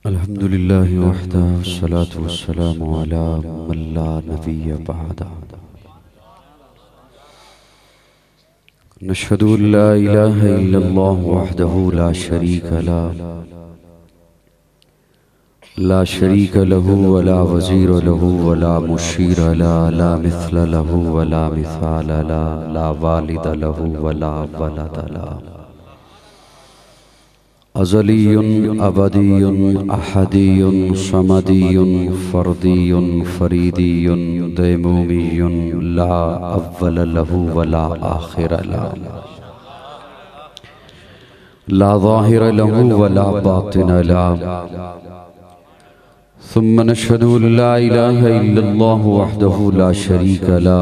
अल्हम्दुलिल्लाहि वहदा वस्सलातु वस्सलामु अला मन ला नबिय्य बअदा। नशहदु अल्ला इलाहा इल्लल्लाह वहदहु ला शरीक लहु वला वज़ीर लहु वला मुशीर ला मिस्ल लहु वला मिसाल ला वालिद लहु वला वलद ला। अज़लियुन अबदियुन अहदियुन समदियुन फर्दियुन फरीदियुन दैमूमियुन ला अव्वल लहु वला आखिर ला ज़ाहिर लहु वला बातिन ला। सुम्मा नशहदु अल्ला इलाहा इल्लल्लाह वहदहु ला शरीक ला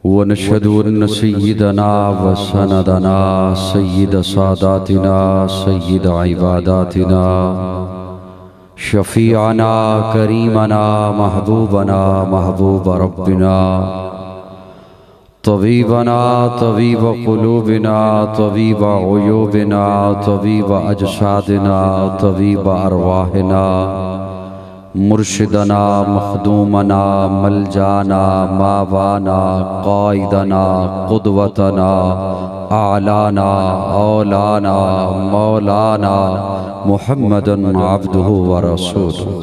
व नशहदु अन्न सय्यदना व सनदना सय्यद सादातिना सय्यद इबादातिना शफीअना करीमना महबूबना महबूब रब्बिना तबीबना तबीब क़ुलूबिना तबीब उयूबिना तबीब अजसादिना तबीब अरवाहिना मुर्शिदना मखदूमना मलजाना मावाना क़ाइदना क़ुदवतना आलाना औलाना मौलाना मुहम्मदन अब्दुहु व रसूलुहु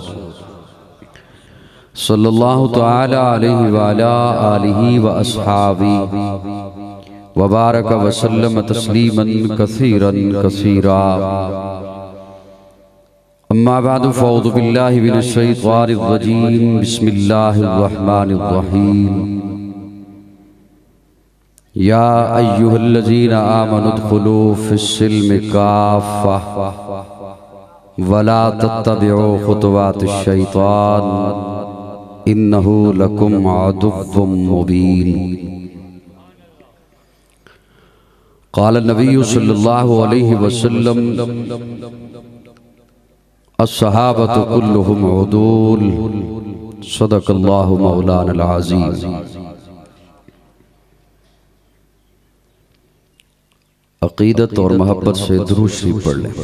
सल्लल्लाहु तआला अलैहि व अला आलिहि व अस्हाबी व बारक व सल्लम तस्लीमन कसीरन कसीरा। अम्मा बादु फ़अऊज़ु बिल्लाहि मिनश शैतानिर रजीम बिस्मिल्लाहिर रहमानिर रहीम। या अय्युहल्लज़ीना आमनु उद्खुलू फ़िस्सिल्मि काफ़्फ़ा वला तत्तबिउ ख़ुतवातिश शैतान इन्नहु लकुम अदुव्वुम मुबीन। क़ाल नबिय्यु सल्लल्लाहु अलैहि वसल्लम अस्सहाबतु कुल्लुहुम उदूल सदक़ल्लाहु मौलाना अज़ीम। अक़ीदत और मोहब्बत से दुरूद शरीफ पढ़ लें।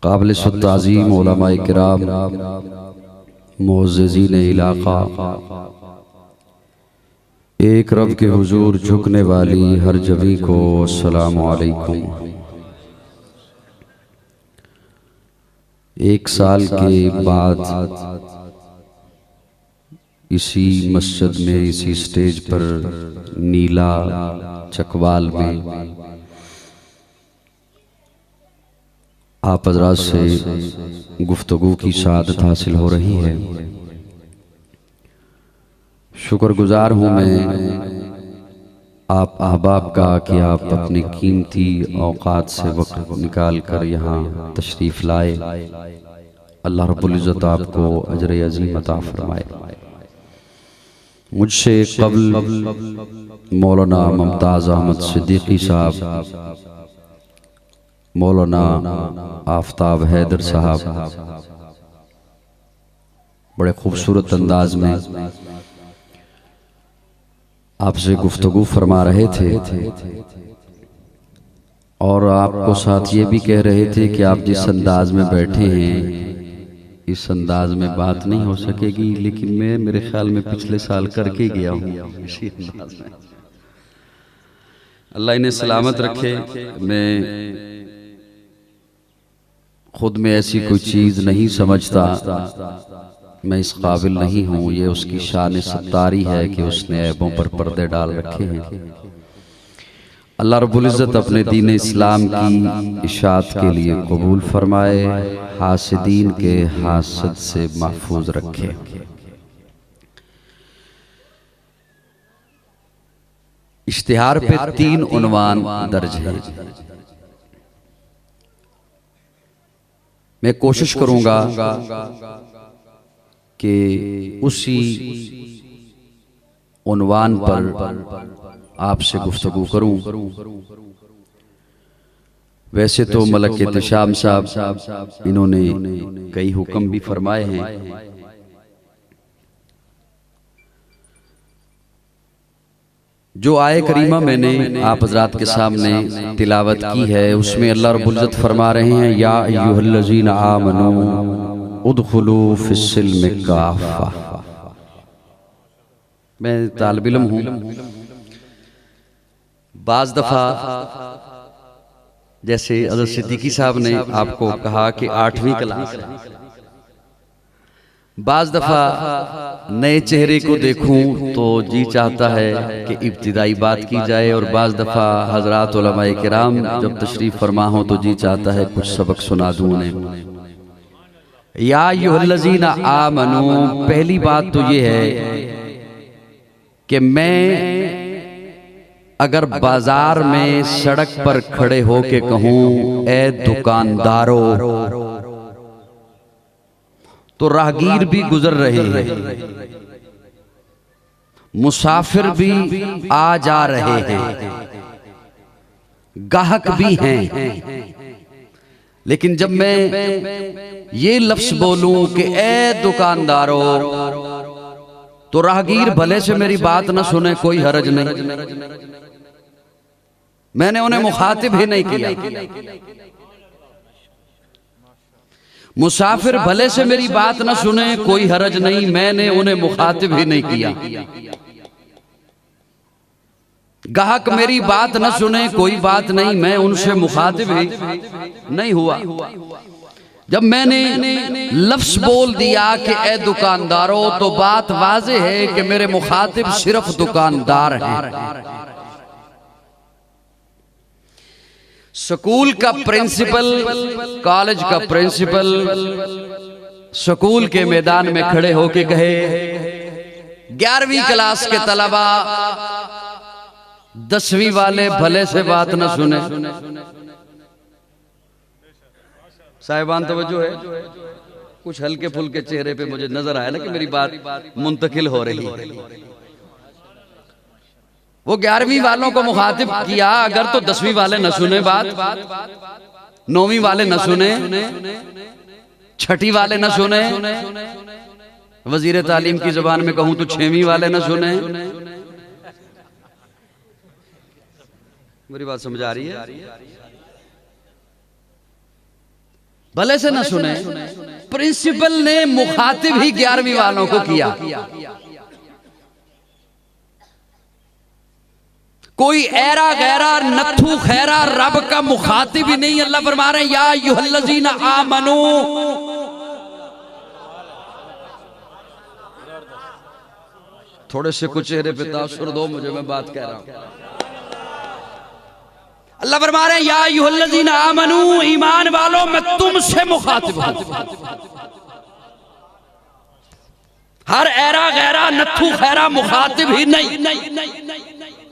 काबिल ताज़ीम उलमाए किराम मुअज़्ज़िज़ीन इलाक़ा, एक रब के हुजूर झुकने वाली हर जबी को अस्सलामु अलैकुम। एक साल के बाद इसी मस्जिद में इसी स्टेज पर नीला चकवाल में आप हज़रात से गुफ्तगू की सआदत हासिल हो रही है। शुक्रगुजार हूँ मैं आप अहबाब का कि आप अपनी कीमती औकात से वक्त निकाल कर यहाँ तशरीफ़ लाए। अल्लाह रब्बुल इज़्ज़त आपको अजर अज़ीम अता फरमाए। मुझसे कबल मौलाना मुमताज़ अहमद सिद्दीकी साहब, मौलाना आफ्ताब हैदर साहब बड़े खूबसूरत अंदाज में आपसे गुफ्तगू फरमा रहे थे और आपको साथ ये भी कह रहे थे कि आप जिस अंदाज में बैठे हैं इस अंदाज में बात नहीं हो सकेगी, लेकिन मैं मेरे ख्याल में पिछले साल करके गया हूँ इसी अंदाज में। अल्लाह इन्हें सलामत रखे। मैं खुद में ऐसी कोई चीज़ नहीं समझता, मैं इस काबिल नहीं हूँ। ये उसकी शान सत्तारी है कि उसने ऐबों पर पर्दे डाल रखे हैं। अल्लाह रब्बुल इज़्ज़त अपने दीन इस्लाम की इशाअत के लिए कबूल फरमाए, हासिदीन के हासद से महफूज रखे। इश्तिहार पे 3 उन्वान दर्ज है। मैं कोशिश करूंगा कि उसी उन्वान पर आपसे गुफ्तगू करूं। वैसे तो मलक एहतिशाम साहब इन्होंने कई हुक्म भी फरमाए हैं। जो आय करीमा मैंने आप हज़रात के सामने तिलावत की है उसमें अल्लाह रब्बुल इज़्ज़त फरमा रहे हैं, या अय्युहल्लज़ीना आमनू उदखुलू फिस्सिल्मि काफ़ा। मैं तालिब इल्म हूँ, बाज़ दफ़ा जैसे हज़रत सिद्दीकी साहब ने आपको कहा कि 8वीं क्लास है, बाज़ दफ़ा नए चेहरे को देखूं तो जी चाहता है कि इब्तिदाई बात की जाए, और बाज़ दफ़ा हज़रात उलमाए किराम जब तशरीफ़ फरमा हो तो जी चाहता है कुछ सबक सुना दूं उन्हें। या अय्युहल्लज़ीना आमनू, पहली बात तो ये है कि मैं अगर बाजार में सड़क पर खड़े होके कहूं ए दुकानदारों, तो राहगीर भी गुजर रहे हैं, मुसाफिर भी आ जा रहे हैं, गाहक भी हैं। लेकिन जब मैं ये लफ्ज बोलूं कि ए दुकानदारों, तो राहगीर भले से मेरी बात ना सुने, कोई हरज नहीं, मैंने उन्हें मुखातिब ही नहीं किया। मुसाफिर भले से मेरी बात न सुने, कोई हरज नहीं, मैंने उन्हें मुखातिब ही नहीं किया। गाहक मेरी बात न सुने, कोई बात नहीं, मैं उनसे मुखातिब ही नहीं हुआ। जब मैंने लफ्ज बोल दिया कि ए दुकानदारों, तो बात वाज़ेह है कि मेरे मुखातिब सिर्फ दुकानदार हैं। स्कूल का प्रिंसिपल, कॉलेज का प्रिंसिपल स्कूल के मैदान में खड़े होके कहे 11वीं क्लास के तलबा 10वीं वाले भले से बात न सुने। साहिबान तवज्जो है, कुछ हल्के फुल्के चेहरे पे मुझे नजर आया ना कि मेरी बात मुंतकिल हो रही है। वो 11वीं वालों को मुखातिब किया, अगर तो 10वीं वाले न सुने बात, 9वीं वाले न सुने, 6ठी वाले न सुने, वजीर तालीम की जुबान में कहूं तो 6वीं वाले न सुने। मेरी बात समझ आ रही है? भले से न सुने, प्रिंसिपल ने मुखातिब ही 11वीं वालों को किया। कोई ऐरा गैरा नथु खैरा रब का मुखातिब ही नहीं। अल्लाह फरमा रहे हैं या अय्युहल्लज़ीना आमनू, थोड़े से कुछ चेहरे पे तासुर दो मुझे, मैं बात कह रहा हूं। अल्लाह फरमा रहे हैं या अय्युहल्लज़ीना आमनू, ईमान वालों मैं तुमसे मुखातिब हूं। हर ऐरा गैरा नथु खैरा मुखातिब ही नहीं।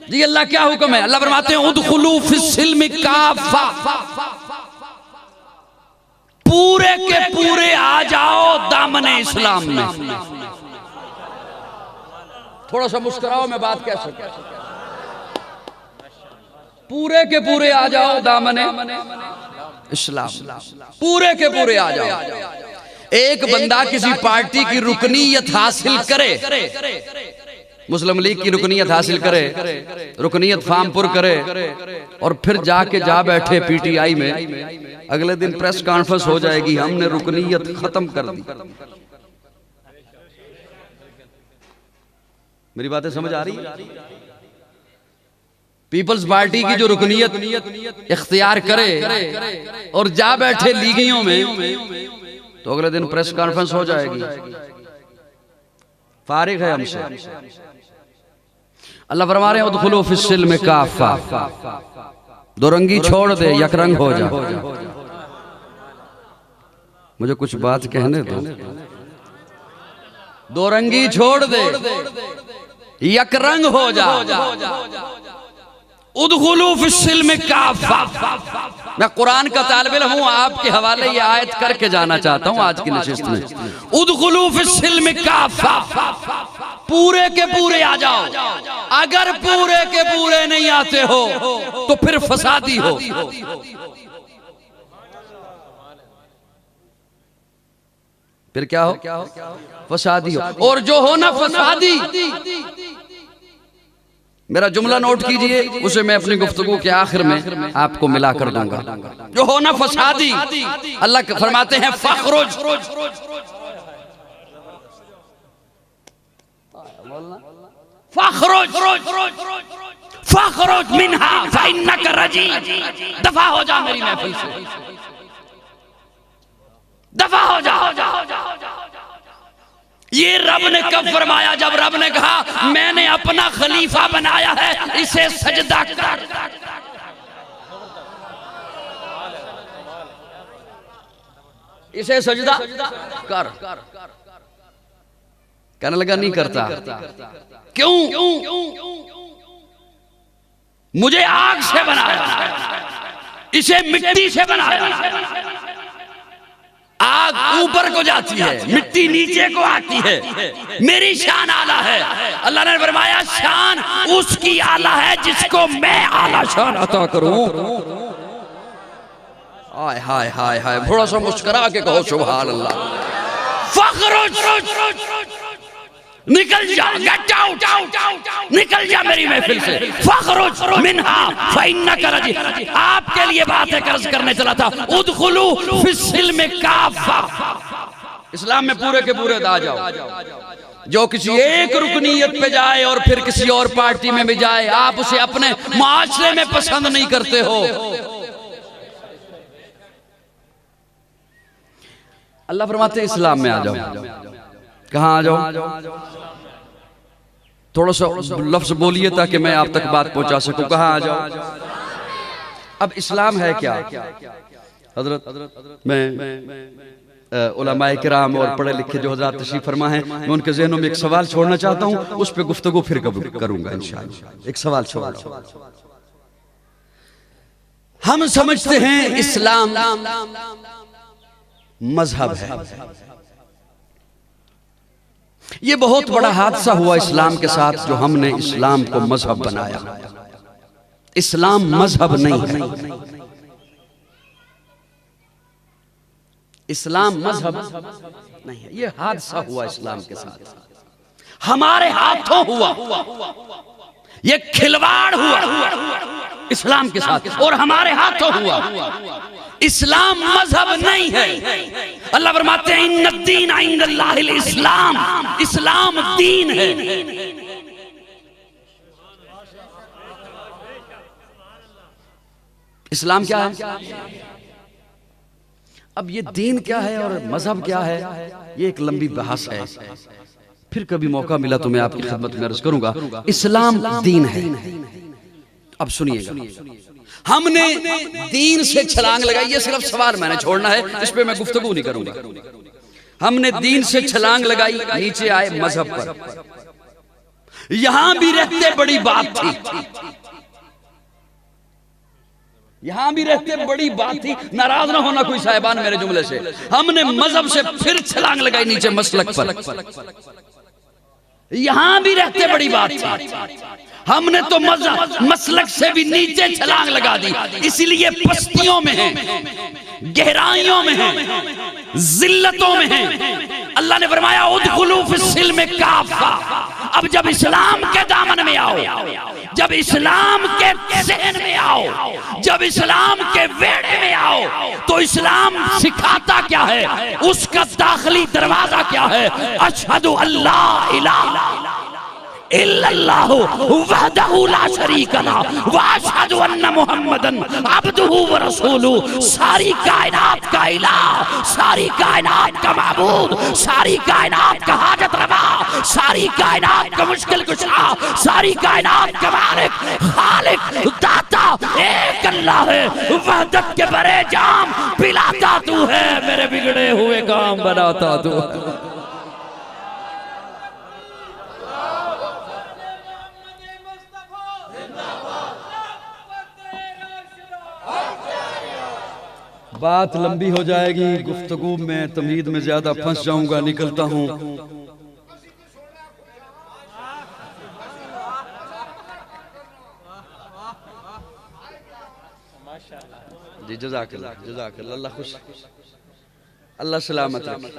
जी अल्लाह क्या हुक्म है? अल्लाह फरमाते हैं उदखुलू फिस्सिल्मि काफ़ा, पूरे के पूरे आ जाओ दामने इस्लाम में। थोड़ा सा मुस्कुराओ, मैं बात कह सकता। पूरे के पूरे आ जाओ दामने इस्लाम, पूरे के पूरे आ जाओ। एक बंदा किसी पार्टी की रुकनीयत हासिल करे, मुस्लिम लीग की रुकनीयत हासिल करे, रुकनीयत फार्म पुर करे, और फिर जाके जा बैठे पीटीआई में, अगले दिन प्रेस कॉन्फ्रेंस हो जाएगी हमने रुकनीयत खत्म कर दी। मेरी बातें समझ आ रही है? पीपल्स पार्टी की जो रुकनीयत इख्तियार करे और जा बैठे लीगियों में, तो अगले दिन प्रेस कॉन्फ्रेंस हो जाएगी, फारिग है हमसे। अल्लाह फरमा रहे हैं उदखुलू फिस्सिल्मि काफ़ा, दो रंगी छोड़ दे, यकरंग हो जा। मुझे कुछ बात कहने दो। दो रंगी छोड़ दे, यकरंग हो जा। उदखुलू फिस्सिल्मि काफ़ा। मैं कुरान का तालिब इल्म हूं, आपके हवाले ये आयत करके जाना चाहता हूं आज की नशिस्त में। उदखुलू फिस्सिल्मि काफ़ा, पूरे के पूरे आ जाओ। अगर पूरे के पूरे नहीं आते हो तो फिर फसादी हो। फिर क्या हो? फसादी हो। और जो हो ना फसादी, मेरा जुमला नोट कीजिए, उसे मैं अपनी गुफ्तगू के आखिर में आपको मिला कर दूंगा। जो हो ना फसादी, अल्लाह फरमाते हैं फखरुज, फखरुज फखरुज मिन्हा फइन्नका रजीम। दफा हो जा मेरी महफिल से, दफा हो जा। ये रब ने कब फरमाया? जब रब ने कहा मैंने अपना खलीफा बनाया है, इसे सजदा कर। इसे सजदा कर। कहने लगा नहीं करता। क्यों? मुझे आग से बनाया, इसे मिट्टी से बनाया। आग ऊपर को जाती है, मिट्टी नीचे को आती है। मेरी शान आला है। अल्लाह ने फरमाया शान उसकी आला है जिसको मैं आला शान अता करूं। हाय हाय हाय हाय, थोड़ा सा मुस्कुरा के कहो सुभान अल्लाह। फखरुज, निकल जा, गेट आउट, निकल जा मेरी महफिल से। फखरुज मिन्हा फइन्नका रजीम। आपके लिए बातें कर्ज करने चला था। उदखुलू फिस्सिल्म काफा। इस्लाम में पूरे के पूरे आ जाओ। जो किसी एक रुकनीयत पे जाए और फिर किसी और पार्टी में भी जाए, आप उसे अपने माशरे में पसंद नहीं करते हो। अल्लाह फरमाते हैं इस्लाम में आ जाओ। कहां आ जाओ? थोड़ा सा लफ्ज बोलिए ताकि मैं आप तक बात पहुंचा सकूं। कहां आ जाओ? अब इस्लाम है क्या? हजरत मैं उलमाए किराम और पढ़े लिखे जो हज़रात तशरीफ फरमा हैं, मैं उनके ज़हनों में एक सवाल छोड़ना चाहता हूं, उस पर गुफ्तगू फिर करूंगा इंशाअल्लाह। एक सवाल छोड़। हम समझते हैं इस्लाम मजहब है। ये बहुत बड़ा हादसा हुआ इस्लाम के साथ, जो हमने इस्लाम को मजहब बनाया। इस्लाम मजहब नहीं है। इस्लाम मजहब नहीं है। ये हादसा हुआ इस्लाम के साथ, हमारे हाथों हुआ। ये खिलवाड़ हुआ इस्लाम के साथ और हमारे हाथों हुआ। इस्लाम मजहब नहीं है। अल्लाह फरमाते हैं इन्नद्दीन इंदल्लाहिल इस्लाम। इस्लाम दीन है। इस्लाम क्या है? अब ये दीन क्या है और मजहब क्या है, ये एक लंबी बहस है। फिर कभी मौका मिला तो मैं आपकी खिदमत में अर्ज करूंगा। इस्लाम दीन है। अब सुनिएगा, हमने दीन से छलांग लगाई। ये सिर्फ सवाल मैंने छोड़ना है, इस पे मैं गुफ्तगू नहीं करूंगा। हमने दीन से छलांग लगाई, नीचे आए मजहब पर। यहां भी रहते बड़ी बात थी, यहां भी रहते बड़ी बात थी। नाराज ना होना कोई साहिबान मेरे जुमले से। हमने मजहब से फिर छलांग लगाई नीचे मसलक पर। यहां भी रहते बड़ी बात थी। हमने तो मसलक से भी नीचे छलांग लगा दी। इसलिए पस्तियों में है, गहराइयों में है, जिल्लतों में है। अल्लाह ने फरमाया उदखुलू फिस्सिल्म काफा। अब जब इस्लाम के दामन में आओ, जब इस्लाम के ज़हन में आओ, जब इस्लाम के वेड़े में आओ, तो इस्लाम सिखाता क्या है, उसका दाखिली दरवाजा क्या है। अशहदु अल्ला इलाहा इल्लल्लाहु वहदहु ला शरीका लहु व अशहदु अन्ना मुहम्मदन अब्दुहु व रसूलुहु। सारी कायनात का इलाह, सारी कायनात का माबूद, सारी कायनात का हाजत रवा, सारी कायनात का मुश्किल कुशा, सारी कायनात का मालिक खालिक दाता एक अल्लाह है। वहदत के बड़े जाम पिलाता तू है, मेरे बिगड़े हुए काम बनाता तू। बात लंबी हो जाएगी, गुफ्तगू में तमहीद में ज्यादा फंस जाऊंगा, निकलता हूं। जी जज़ाकल्लाह, जज़ाकल्लाह, अल्लाह खुश, अल्लाह सलामत रखे।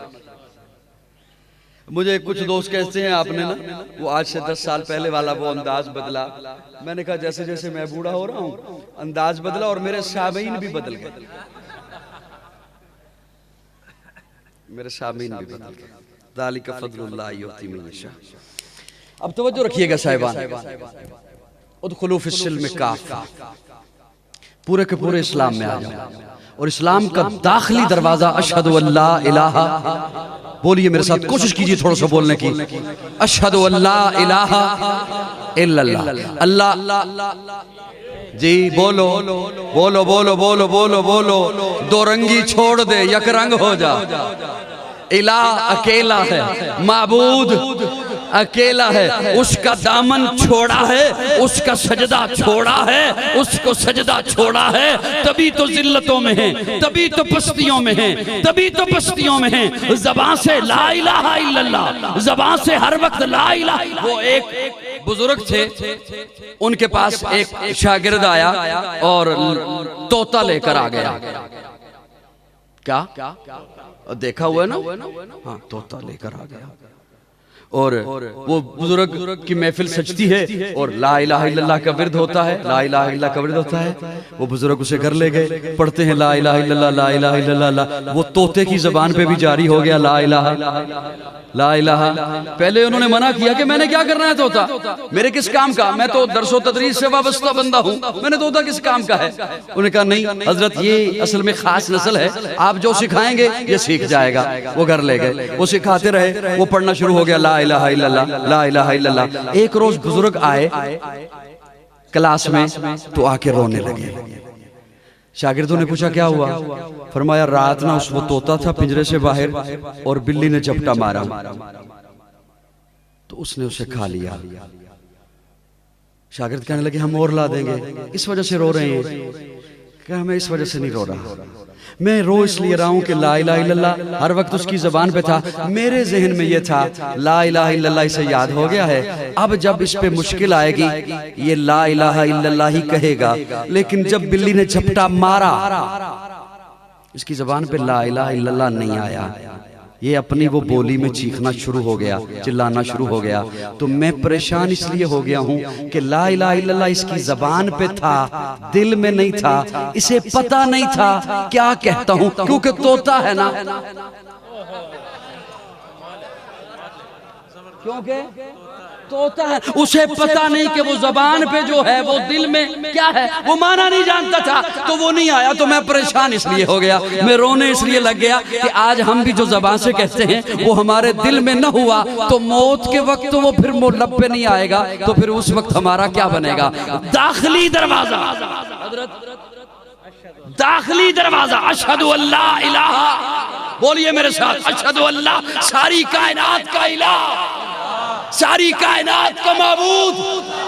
मुझे कुछ दोस्त कहते हैं आपने ना वो आज से 10 साल पहले वाला वो अंदाज बदला। मैंने कहा जैसे जैसे मैं बूढ़ा हो रहा हूँ अंदाज बदला और मेरे सामीन भी बदल गए, मेरे सामीन भी बदल गए। ज़ालिका फ़ज़्लुल्लाह युअतीहि मन यशा। अब तवज्जो रखिएगा साहिबान, उदखुलू फ़िस्सिल्म काफ़ा, पूरे के पूरे इस्लाम में आ जाओ। और इस्लाम का दाखिली दरवाजा अशहदु अल्ला इलाहा, बोलिए मेरे साथ, कोशिश कीजिए थोड़ा सा बोलने की। अशहदु अल्ला इलाहा इल्लल्लाह, अल्लाह जी बोलो बोलो बोलो बोलो बोलो बोलो, दो रंगी छोड़ दे यक रंग हो जा। इलाह अकेला है, माबूद अकेला है, उसका दामन छोड़ा है, उसका सजदा छोड़ा है, उसको सजदा छोड़ा है, तभी तो जिल्लतों में है, तभी तो पस्तियों में है, तभी तो पस्तियों में है। ज़बान से ला इलाहा इल्लल्लाह, ज़बान से हर वक्त ला इलाहा। वो एक बुजुर्ग थे, उनके पास एक शागिर्द आया और तोता लेकर आ गया। क्या देखा हुआ है ना? हाँ, तोता लेकर आ गया और वो बुजुर्ग की महफिल सजती है और ला इलाहा इल्लल्लाह का विर्द होता है, ला इलाहा इल्लल्लाह का विर्द होता है। वो बुजुर्ग उसे घर ले गए, पढ़ते हैं ला इलाहा इल्लल्लाह ला इलाहा इल्लल्लाह। वो तोते की जबान पे भी जारी हो गया ला इलाहा ला इलाहा। पहले उन्होंने मना किया कि मैंने क्या करना है तोता, मेरे किस काम का, मैं तो दरसो तदरीस से वाबस्ता बंदा हूँ, मैंने तोता किस काम का है। उन्होंने कहा नहीं हजरत, ये असल में खास नस्ल है, आप जो सिखाएंगे ये सीख जाएगा। वो घर ले गए, वो सिखाते रहे, वो पढ़ना शुरू हो गया ला इलाहा इल्लल्लाह ला इलाहा इल्लल्लाह। एक रोज बुजुर्ग आए क्लास में तो आके रोने लगे। शागिर्दों ने पूछा क्या हुआ? फरमाया रात ना उस वो तोता था पिंजरे से बाहर और बिल्ली ने झपटा मारा तो उसने उसे खा लिया। शागिर्द कहने लगे हम और ला देंगे, इस वजह से रो रहे हैं। क्या मैं इस वजह से नहीं रो रहा, मैं रो इसलिए रहा हूं कि ला इलाहा इल्लल्लाह हर वक्त उसकी जबान पे था, मेरे जहन में ये था ला इलाहा इल्लल्लाह इसे याद हो गया है। अब जब इस पे मुश्किल आएगी ये ला इलाहा इल्लल्लाह ही कहेगा, लेकिन जब बिल्ली ने झपटा मारा इसकी जबान पे ला इलाहा इल्लल्लाह नहीं आया, ये अपनी वो बोली में चीखना शुरू हो गया, चिल्लाना शुरू हो गया। तो मैं परेशान इसलिए हो गया हूं कि ला इलाहा इल्लल्लाह इसकी जबान पे था, दिल में नहीं था, इसे पता नहीं था क्या कहता हूं, क्योंकि तोता है ना। क्योंकि तोता है, उसे पता नहीं कि वो जबान पे जो है वो दिल में क्या है, वो माना नहीं जानता था, तो वो नहीं आया। तो मैं परेशान इसलिए हो गया, मैं रोने इसलिए लग गया कि आज हम भी जो जबान से कहते हैं वो हमारे दिल में न हुआ तो मौत के वक्त तो वो फिर लब पे नहीं आएगा, तो फिर उस वक्त हमारा क्या बनेगा। दाखिली दरवाजा, दाखिली दरवाजा अशहदु अल्ला इलाहा, बोलिए मेरे साथ अशहदु अल्ला, सारी कायनात का इलाह, सारी कायनात का माबूद,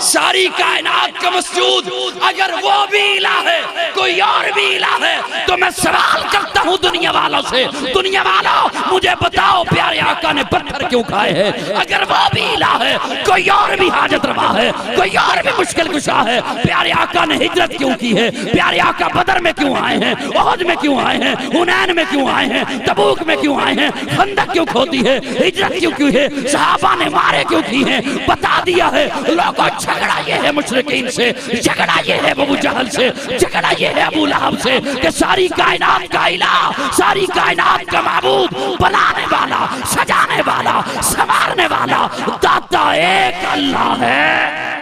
सारी कायनात का मसजूद, अगर वो भी इलाह है कोई और भी इलाह है तो मैं सवाल करता हूँ दुनिया वालों से, दुनिया वालों मुझे बताओ प्यारे आका ने पत्थर क्यों खाए हैं? अगर वो भी इलाह है कोई और भी हाजत रवा है, कोई और भी मुश्किल कुशा है, प्यारे आका ने हिजरत क्यों की है? प्यारे आका बदर में क्यों आए हैं, ओहद में क्यों आए हैं, हुनैन में क्यों आए हैं, तबूक में क्यों आए हैं, खंदक क्यों खोदी है, हिजरत क्यों की है, सहाबा ने मारे क्यों की है, बता दिया है। लोगों झगड़ा ये है मुशरिकीन से, झगड़ा ये है अबू जहल से, झगड़ा ये है अबू लहब से कि सारी कायनात का इलाह, सारी कायनात का माबूद, बनाने वाला, सजाने वाला, संवारने वाला, दाता एक अल्लाह है।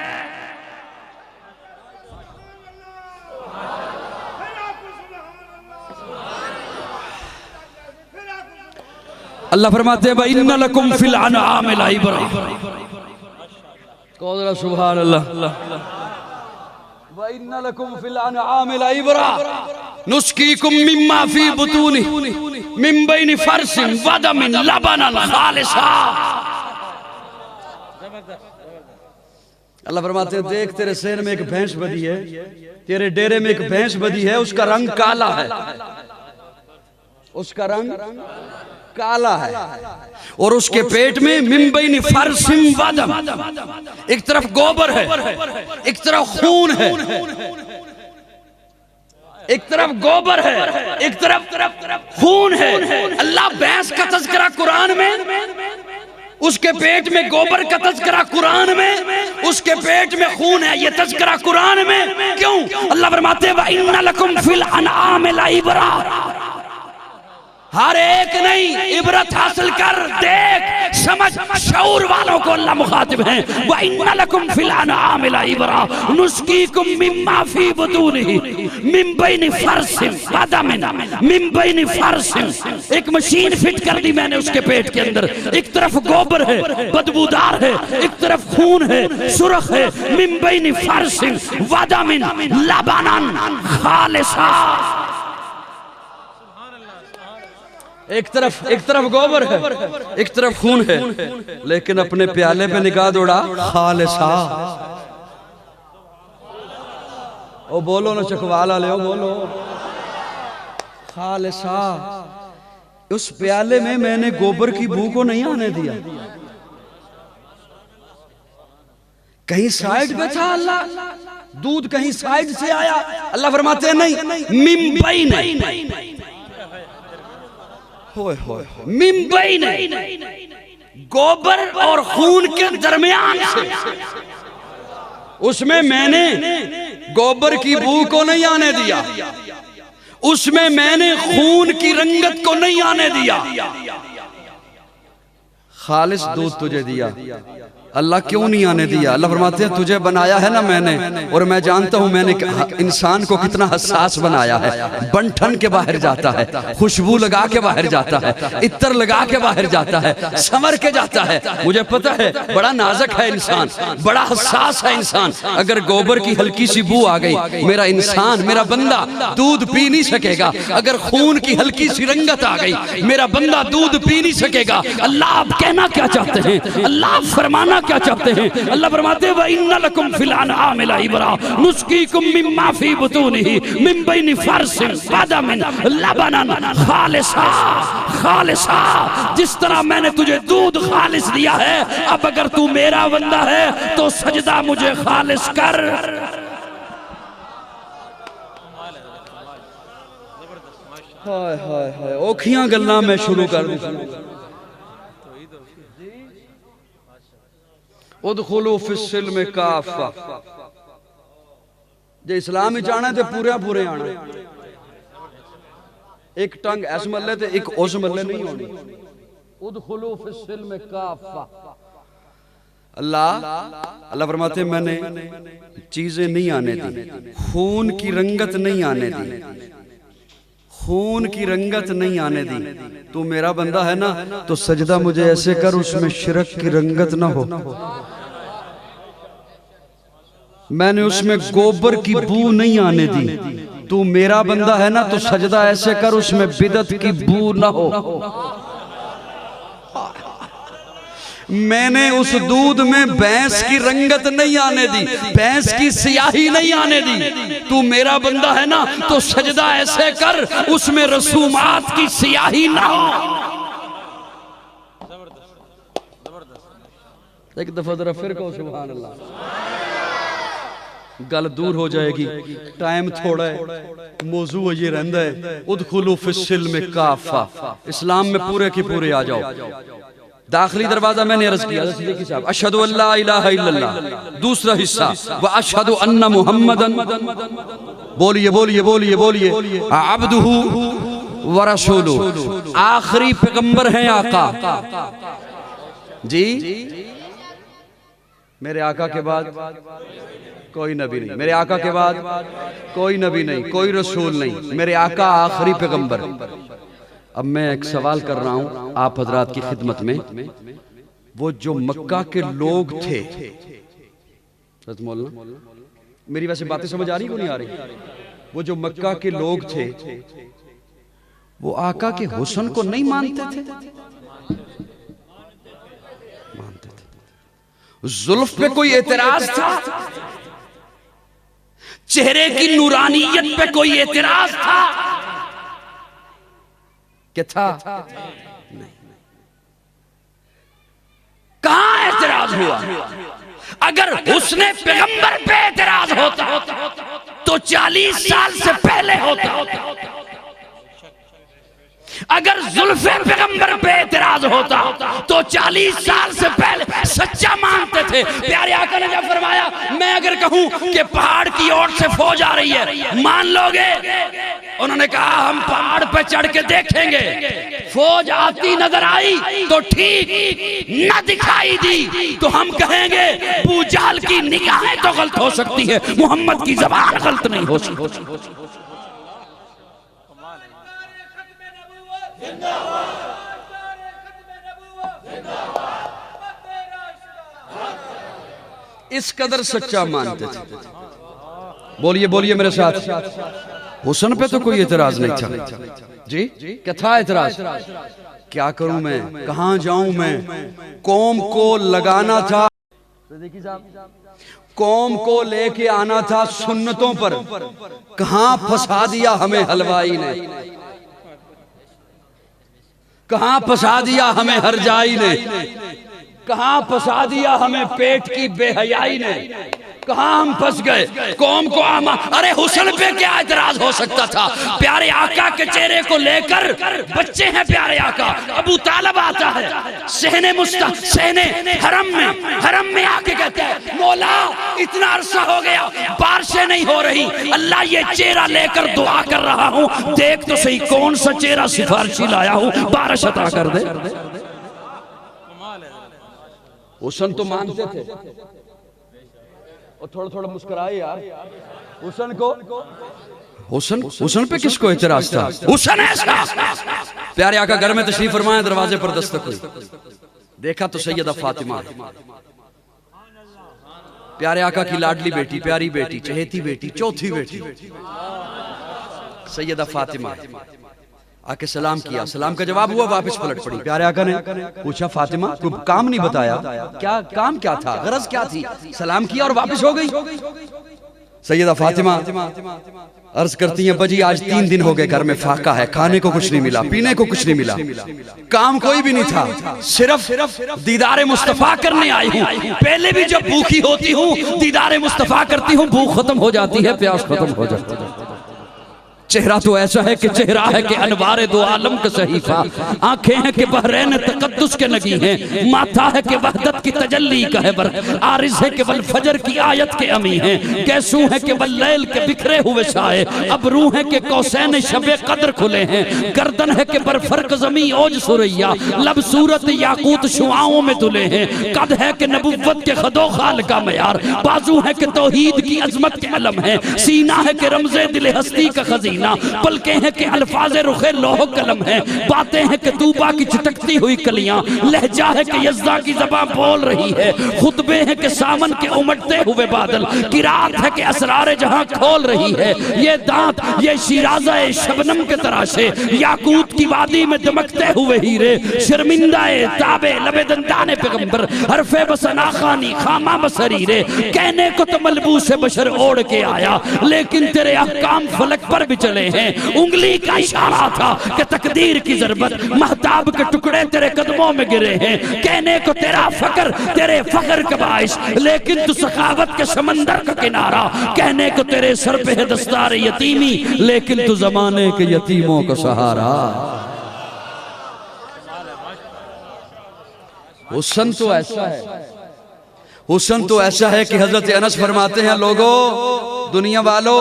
अल्लाह फरमाते हैं इन्ना लकुम फिल अनआम इबरा, कहो जरा सुभान अल्लाह। व इन्ना लकुम फिल अनआम इबरा नुस्कीकुम मिम्मा फी बुतूनि मिन बैनि फरसिन व दमिन लबनन खालिसा। अल्लाह फरमाते हैं देख तेरे सेन में एक भैंस बधी है, तेरे डेरे में एक भैंस बधी है, उसका रंग काला है, उसका रंग काला है और उसके पेट में मिम्बैनि फरसिम वदम, एक तरफ गोबर है, एक तरफ खून है, एक तरफ गोबर है, एक तरफ खून है। अल्लाह भैंस का तज़किरा कुरान में उसके पेट में गोबर का तज़किरा कुरान में, उसके पेट में खून है, ये तज़किरा कुरान में क्यों? अल्लाह फरमाते हैं व इन्ना लकुम फिल अनआम लइबरा, हर एक नहीं, इबरत हासिल कर, देख, समझ, शऊर वालों को अल्लाह मुखातिब है। व इन्ना लकुम फिल अनआम लइबरा नुस्कीकुम मिम्मा फी बुतूनिही मिन बैनि फरसिन व दमिन मिन बैनि फरसिन। एक मशीन फिट कर दी मैंने उसके पेट के अंदर, एक तरफ गोबर है बदबूदार है, एक तरफ खून है सुर्ख है, मिन बैनि फरसिन व दमिन लबनन खालिसा। एक तरफ गोबर है, एक तरफ खून है, लेकिन अपने प्याले पे निगाह दौड़ा खालिसा। ओ बोलो ना चकवाला ले, ओ बोलो खालिसा। उस प्याले में मैंने गोबर की बू को नहीं आने दिया। कहीं साइड पे था अल्लाह, दूध कहीं साइड से आया, अल्लाह फरमाते हैं नहीं, मिम्बई नहीं, मिम्बई नहीं, गोबर और खून के दरमियान से। उसमें मैंने गोबर की बू को नहीं आने दिया, उसमें मैंने खून की रंगत को नहीं आने दिया, खालिस दूध तुझे दिया। अल्लाह क्यों नहीं आने दिया? अल्लाह फरमाते हैं तुझे बनाया है ना मैंने, और मैं जानता हूं मैंने इंसान को कितना हसास बनाया है। बंठन के बाहर जाता है, खुशबू लगा के बाहर जाता है, इत्तर लगा के बाहर जाता है, संवर के जाता है। मुझे पता है बड़ा नाजुक है इंसान, बड़ा हसास है इंसान। अगर गोबर की हल्की सी बू आ गई, मेरा इंसान, मेरा बंदा दूध पी नहीं सकेगा। अगर खून की हल्की सी रंगत आ गई, मेरा बंदा दूध पी नहीं सकेगा। अल्लाह आप कहना क्या चाहते हैं? अल्लाह फरमाना क्या चाहते हैं? अल्लाह फरमाते हैं व इन्ना लकुम फिल अनआम लइबरा नुस्कीकुम मिम्मा फी बुतूनिही मिन बैनि फरसिन व दमिन लबनन खालिसा। खालिसा, जिस तरह मैंने तुझे दूध खालिस दिया है, अब अगर तू मेरा बंदा है तो सजदा मुझे खालिस कर। हाय हाय हाय, औखियां गल्लां मैं शुरू कर दी। उदखुलू फिस्सिल्म काफ़ा, जे इस्लाम ही जाना तो पूरे आना। एक टंग ऐस मल्ले ते एक उस मल्ले नहीं होनी। उदखुलू फिस्सिल्म काफ़ा। अल्लाह फरमाते मैंने चीजें नहीं आने दी, खून की रंगत नहीं आने दी, खून की रंगत नहीं आने दी। तू मेरा बंदा है ना, तो सजदा मुझे ऐसे कर उसमें शिरक की रंगत ना हो। मैंने उसमें गोबर की बू नहीं आने दी। तू मेरा बंदा है ना, तो सजदा ऐसे कर उसमें बिदत की बू ना हो। मैंने उस दूध में भैंस की रंगत नहीं आने दी, भैंस की सियाही नहीं आने दी। तू मेरा बंदा है ना, तो सजदा ऐसे कर उसमें रसूमात की सियाही ना हो। एक दफा जरा फिर कहो सुभान अल्लाह, गल दूर हो जाएगी। टाइम थोड़ा है, मौजू ये रहता है उदखुलू फिस्सिल्म काफ़ा। इस्लाम में पूरे की पूरे आ जाओ। दाखिली दरवाजा मैंने अर्ज किया अशहदु अल्ला इलाहा इल्लल्लाह, दूसरा हिस्सा व अशहदु अन्ना मुहम्मदन, बोलिए बोलिए बोलिए बोलिए, अब्दुहु व रसूलुहु, आखिरी पैगंबर हैं आका जी। मेरे आका के बाद कोई नबी नहीं, मेरे आका के बाद कोई नबी नहीं, कोई रसूल नहीं, मेरे आका आखिरी पैगंबर। अब मैं एक सवाल कर रहा हूं आप हजरात की खिदमत में। वो जो मक्का के लोग थे, मेरी वैसे बातें समझ आ रही को नहीं आ रही? वो जो मक्का के लोग थे, वो आका के हुस्न को नहीं मानते थे, मानते थे। जुल्फ पे कोई एतराज था, चेहरे की नूरानियत पे कोई एतराज था क्या था? नहीं। कहां एतराज हुआ? अगर उसने पैगंबर पे एतराज होता तो 40 साल से पहले होता। अगर जुल्फे पैगंबर पे एतराज होता तो 40 साल से पहले सच्चा मानते थे। प्यारे आका ने जब फरमाया मैं अगर कहूं कि पहाड़ की ओर से फौज आ रही है मान लोगे? उन्होंने कहा हम पहाड़ पे चढ़ के देखेंगे। फौज आती नजर आई तो ठीक, न दिखाई दी तो हम कहेंगे बूजाल की निगाहें तो गलत हो सकती है, मोहम्मद की जबान गलत नहीं हो सकती। इस कदर सच्चा मानते थे। बोलिए बोलिए मेरे साथ। हुस्न पे तो कोई एतराज नहीं था जी। क्या था एतराज? क्या करूं मैं, कहां जाऊं मैं? कौम को लगाना था, कौम को लेके आना था सुन्नतों पर, कहां फंसा दिया हमें हलवाई ने, कहां फंसा दिया हमें हरजाई ने, कहां फंसा दिया हमें पेट की बेहयाई ने, कहां हम फंस गए। कौम को आमा, अरे हुस्न पे क्या एतराज हो सकता था? प्यारे आका के चेहरे को लेकर बच्चे हैं प्यारे आका, अबू तालब आता है सहने हरम में आके कहता है मौला इतना अरसा हो गया बारिशें नहीं हो रही, अल्लाह ये चेहरा लेकर दुआ कर रहा हूं, देख तो सही कौन सा चेहरा सिफारिशी लाया हूं, बारिश अता कर दे। हुस्न तो मानते थे और थोड़ा थोड़ा मुस्कुराए यार। हुस्न को, हुस्न पे किसको एतराज था? हुस्न ऐसा। प्यारे आका घर में तशरीफ फरमाए, दरवाजे पर दस्तक हुई, देखा तो सैयदा फातिमा, प्यारे आका की लाडली बेटी, प्यारी बेटी, चहेती बेटी, चौथी बेटी सैयदा फातिमा। आके सलाम किया, सलाम का जवाब हुआ, वापस पलट पड़ी। प्यारे आका ने पूछा फातिमा तुम काम नहीं बताया, क्या काम क्या था, गरज क्या थी? सलाम किया और वापस हो गई। सैयदा फातिमा अर्ज करती हैं बजी आज 3 दिन हो गए घर में फाका है, खाने को कुछ नहीं मिला, पीने को कुछ नहीं मिला, काम कोई भी नहीं था, सिर्फ दीदारे मुस्तफा करने आई हूँ। पहले भी जब भूखी होती हूँ दीदारे मुस्तफा करती हूँ, भूख खत्म हो जाती है, प्यास खत्म हो जाती है। चेहरा तो ऐसा है कि चेहरा है कि अनवारे दो आलम का सहीफा, आंखें हैं कि बहरैन तकद्दुस के नगी हैं, माथा है कि वहदत की तजल्ली का है बर, आरिज़ है कि वल फजर की आयत के अमी हैं, कैसू है कि वल लैल के बिखरे हुए साए, अबरू है कि कौसैन शबे कद्र खुले हैं, गर्दन है कि बर फर्क जमी ओज सुरैया, लब सूरत याकूत शुआओं में तुले हैं, कद है कि नबुव्वत के खदो खाल का मयार, बाजू है कि तौहीद की अजमत के अलम है, सीना है कि रमज़े दिल हस्ती का खजीना, पलके हैं कि अल्फाज़े रुखे लोह कलम है, बातें हैं कि तूबा की चिटकती हुई कलियां, लहजा है कि यज़्दा की ज़बान बोल रही है, खुतबे हैं कि सावन के उमड़ते हुए बादल, किरात है कि असरार जहां खोल रही है, ये दांत ये शिराज़ा शबनम के तराशे, याकूत की वादी में दमकते हुए हीरे, शर्मिंदाए ताबे लबे दंदाने पैगंबर, हरफे बसना खानी खामा बसरीरे, कहने को तो मलबूस बशर ओढ़ के आया, लेकिन तेरे अहकाम फलक पर भी चले हैं। उंगली का इशारा था कि तकदीर की जरूरत, महताब के टुकड़े तेरे कदमों में गिरे हैं, कहने को तेरा फकर तेरे फकर का बाइश, लेकिन तू सखावत के समंदर का किनारा, कहने को तेरे सर पे है दस्तार यतीमी, लेकिन तू जमाने के यतीमों का सहारा। हुस्न तो ऐसा है, हुस्न तो ऐसा है कि हजरत अनस फरमाते हैं लोगों दुनिया वालों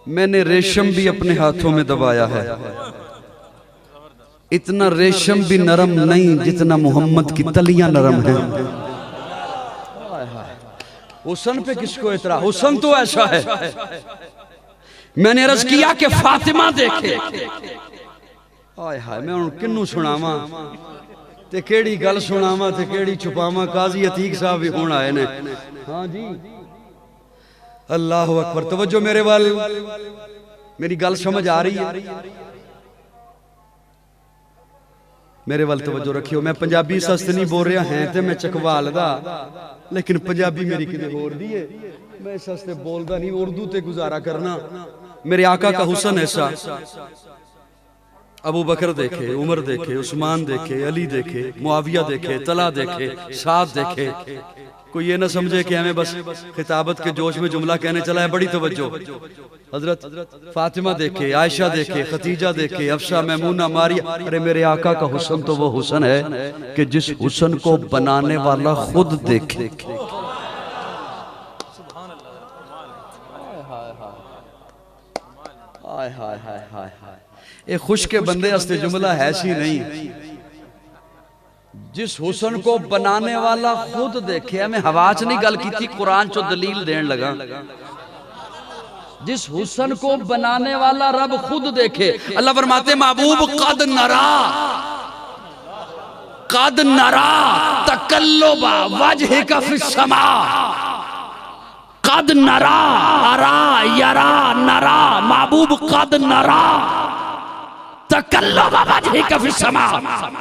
मैंने रेशम भी अपने हाथों में दबाया है, इतना रेशम भी नरम नहीं जितना मोहम्मद की तलियां नरम हैं। हुस्न पे किसको इतरा? हुस्न तो ऐसा है। मैंने अर्ज किया कि फातिमा देखे, हाय हाय मैं उन किन्नू सुनावा ते केड़ी गल सुनावा ते केड़ी छुपावा, काजी अतीक साहब भी हुण आए ने। हाँ जी अल्लाह अकबर, तवज्जो मेरे वाल, मेरी गल समझ आ रही है? मेरे वाल तवज्जो रखियो। मैं पंजाबी सस्त नहीं बोल रहा है तो मैं चकवाल दा, लेकिन पंजाबी मेरी किते होर दी है, मैं सस्ते बोलदा नहीं, उर्दू ते गुजारा करना। मेरे आका का हुस्न ऐसा, अबू बकर देखे, उमर देखे, उस्मान देखे, अली देखे, मुआविया देखे, तला देखे, साद देखे। कोई ये ना समझे कि हमें बस खिताबत के जोश में जुमला कहने चला है। बड़ी तवज्जो। हजरत फातिमा देखे, आयशा देखे, खतीजा देखे, हफ्सा, मैमूना, मारिया। अरे मेरे आका का हुस्न तो वो हुस्न है कि जिस हुस्न को बनाने वाला खुद देखे। हाय हाय हाय हाय हाय, एक खुश के बंदे हस्ते जुमला है सी नहीं। जिस हुस्न को बनाने वाला खुद देखे। हमें हवाच नहीं गल की थी, कुरान चो दलील देन लगा। जिस हुस्न को बनाने वाला रब खुद देखे। अल्लाह फरमाते महबूब कद नरा तकल्लुबा वजहिका फिस्समा। कद नरा, अरा, यरा, नरा, महबूब कद नरा तकल्लुबा वजहिका फिस्समा।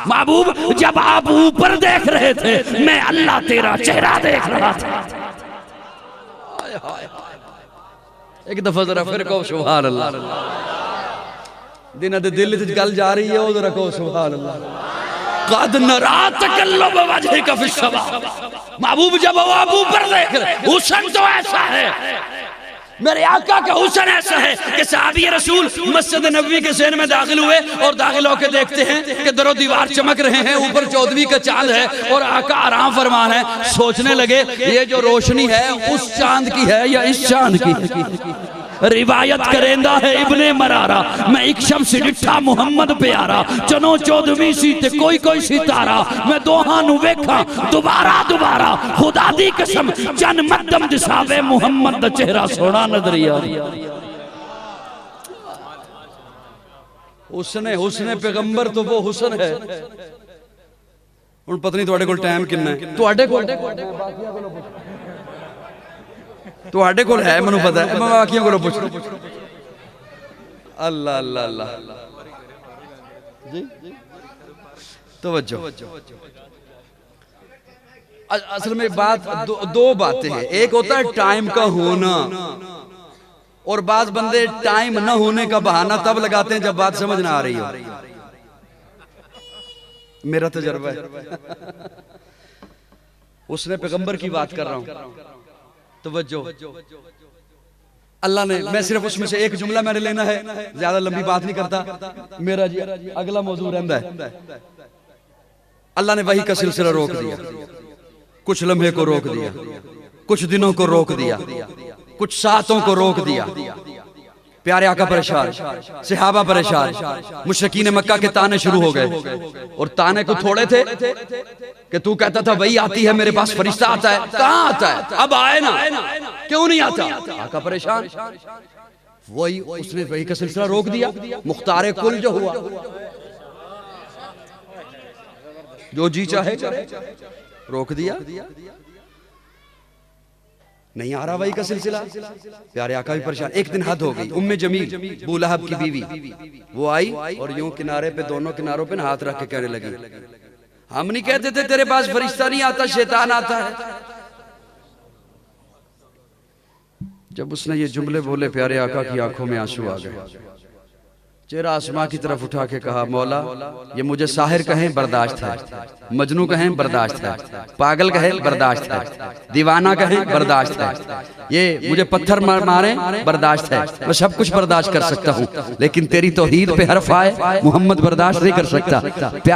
महबूब जब आप ऊपर देख रहे थे, मैं अल्लाह तेरा चेहरा देख रहा था। एक दफा जरा फिर कहो सुभान अल्लाह। जिन्हां दे दिल च गल जा रही है वो जरा कहो सुभान अल्लाह। कद नरा तकल्लुब वजहिका फिस्समा। महबूब जब आप ऊपर देख रहे, हुस्न तो ऐसा है, मेरे आका का हुस्न ऐसा है कि सहाबी रसूल मस्जिद नबवी के ज़हन में दाखिल हुए और दाखिल होकर देखते हैं कि दरो दीवार चमक रहे हैं, ऊपर 14वीं का चांद है और आका आराम फरमा है। सोचने लगे ये जो रोशनी है उस चांद की है या इस चांद की। रिवायत करेंदा है इब्ने मरारा, मैं एक शब्द से डिठा मुहम्मद प्यारा, चनो 14वीं सी ते कोई कोई सितारा, मैं दोहां नु वेखा दोबारा दोबारा, खुदा दी कसम जन मध्यम दिसावे मुहम्मद दा चेहरा सोना नजरिया। हुस्ने पैगंबर तो वो हुस्न है। हुण पता नहीं तुहाडे कोल टाइम किन्ना है। तुहाडे कोल है, मैनू पता है, मैं बाकियों को पूछ। अल्लाह अल्लाह अल्लाह जी, तवज्जो। असल में बात दो बातें हैं। एक होता है टाइम का होना और बात बंदे टाइम न होने का बहाना तब लगाते हैं जब बात समझ ना आ रही हो। मेरा तजर्बा है। उसने पैगंबर की बात कर रहा हूं। तवज्जो। अल्लाह ने, मैं सिर्फ उसमें से एक जुमला मैंने लेना है, ज्यादा लंबी बात नहीं करता मेरा जी। अगला मौजूद रहता है। अल्लाह ने वही का सिलसिला रोक दिया, कुछ लम्हे को रोक दिया, कुछ दिनों को रोक दिया, कुछ सातों को रोक दिया। प्यारे आका परेशान, सहाबा परेशान, मुशरिकीन मक्का के ताने शुरू हो गए। और ताने को थोड़े थे कि तू कहता था वही आती है, मेरे पास फरिश्ता आता है, कहां आता है, अब आए ना, क्यों नहीं आता। आका परेशान, वही उसने वही का सिलसिला रोक दिया। मुख्तार कुल जो हुआ, जो जी चाहे रोक दिया। नहीं आ रहा वही का सिलसिला। प्यारे आका भी परेशान। एक दिन हद हो गई। उम्मे जमील अबू लहब की बीवी, वो आई और यूं किनारे पे, दोनों किनारों पे हाथ रख के कहने लगी, हम नहीं कहते थे तेरे पास फरिश्ता नहीं आता, शैतान आता है। जब उसने ये जुमले बोले, प्यारे आका की आंखों में आंसू आ गए। चेहरा आसमां की तरफ उठा के कहा, मौला ये मुझे साहिर कहें बर्दाश्त है, मजनू कहें बर्दाश्त है, पागल कहें बर्दाश्त है, दीवाना कहें बर्दाश्त है, ये मुझे पत्थर मारे बर्दाश्त है, मैं सब कुछ बर्दाश्त कर सकता हूँ, लेकिन तेरी तौहीद पे हर्फ आए मोहम्मद बर्दाश्त नहीं कर सकता।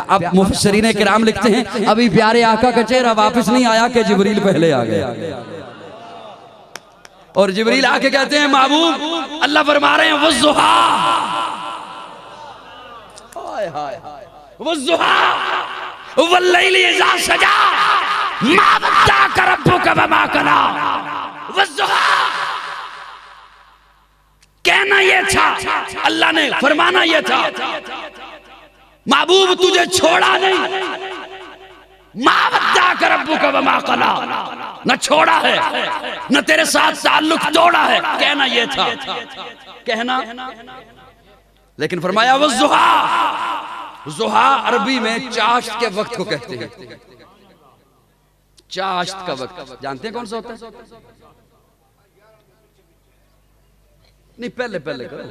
अब मुफस्सिरीन किराम लिखते हैं अभी प्यारे आका का चेहरा वापस नहीं आया कि जिब्रील पहले आ गया। और जिब्रील आके कहते हैं महबूब अल्लाह फरमा रहे हैं वज़्ज़ुहा, वज़्ज़ुहा वल्लैलि इज़ा सजा मा वद्दअका रब्बुका वमा कला। वज़्ज़ुहा कहना ये था, अल्लाह ने फरमाना ये था, महबूब तुझे छोड़ा नहीं, मा वद्दअका रब्बुका वमा कला, न छोड़ा है न तेरे साथ ताल्लुक तोड़ा है। कहना ये था, कहना। लेकिन फरमाया वज़्ज़ुहा, ज़ुहा अरबी में चाश्त के वक्त को कहते हैं। चाश्त का वक्त जानते हैं कौन सा होता है? नहीं पहले करो,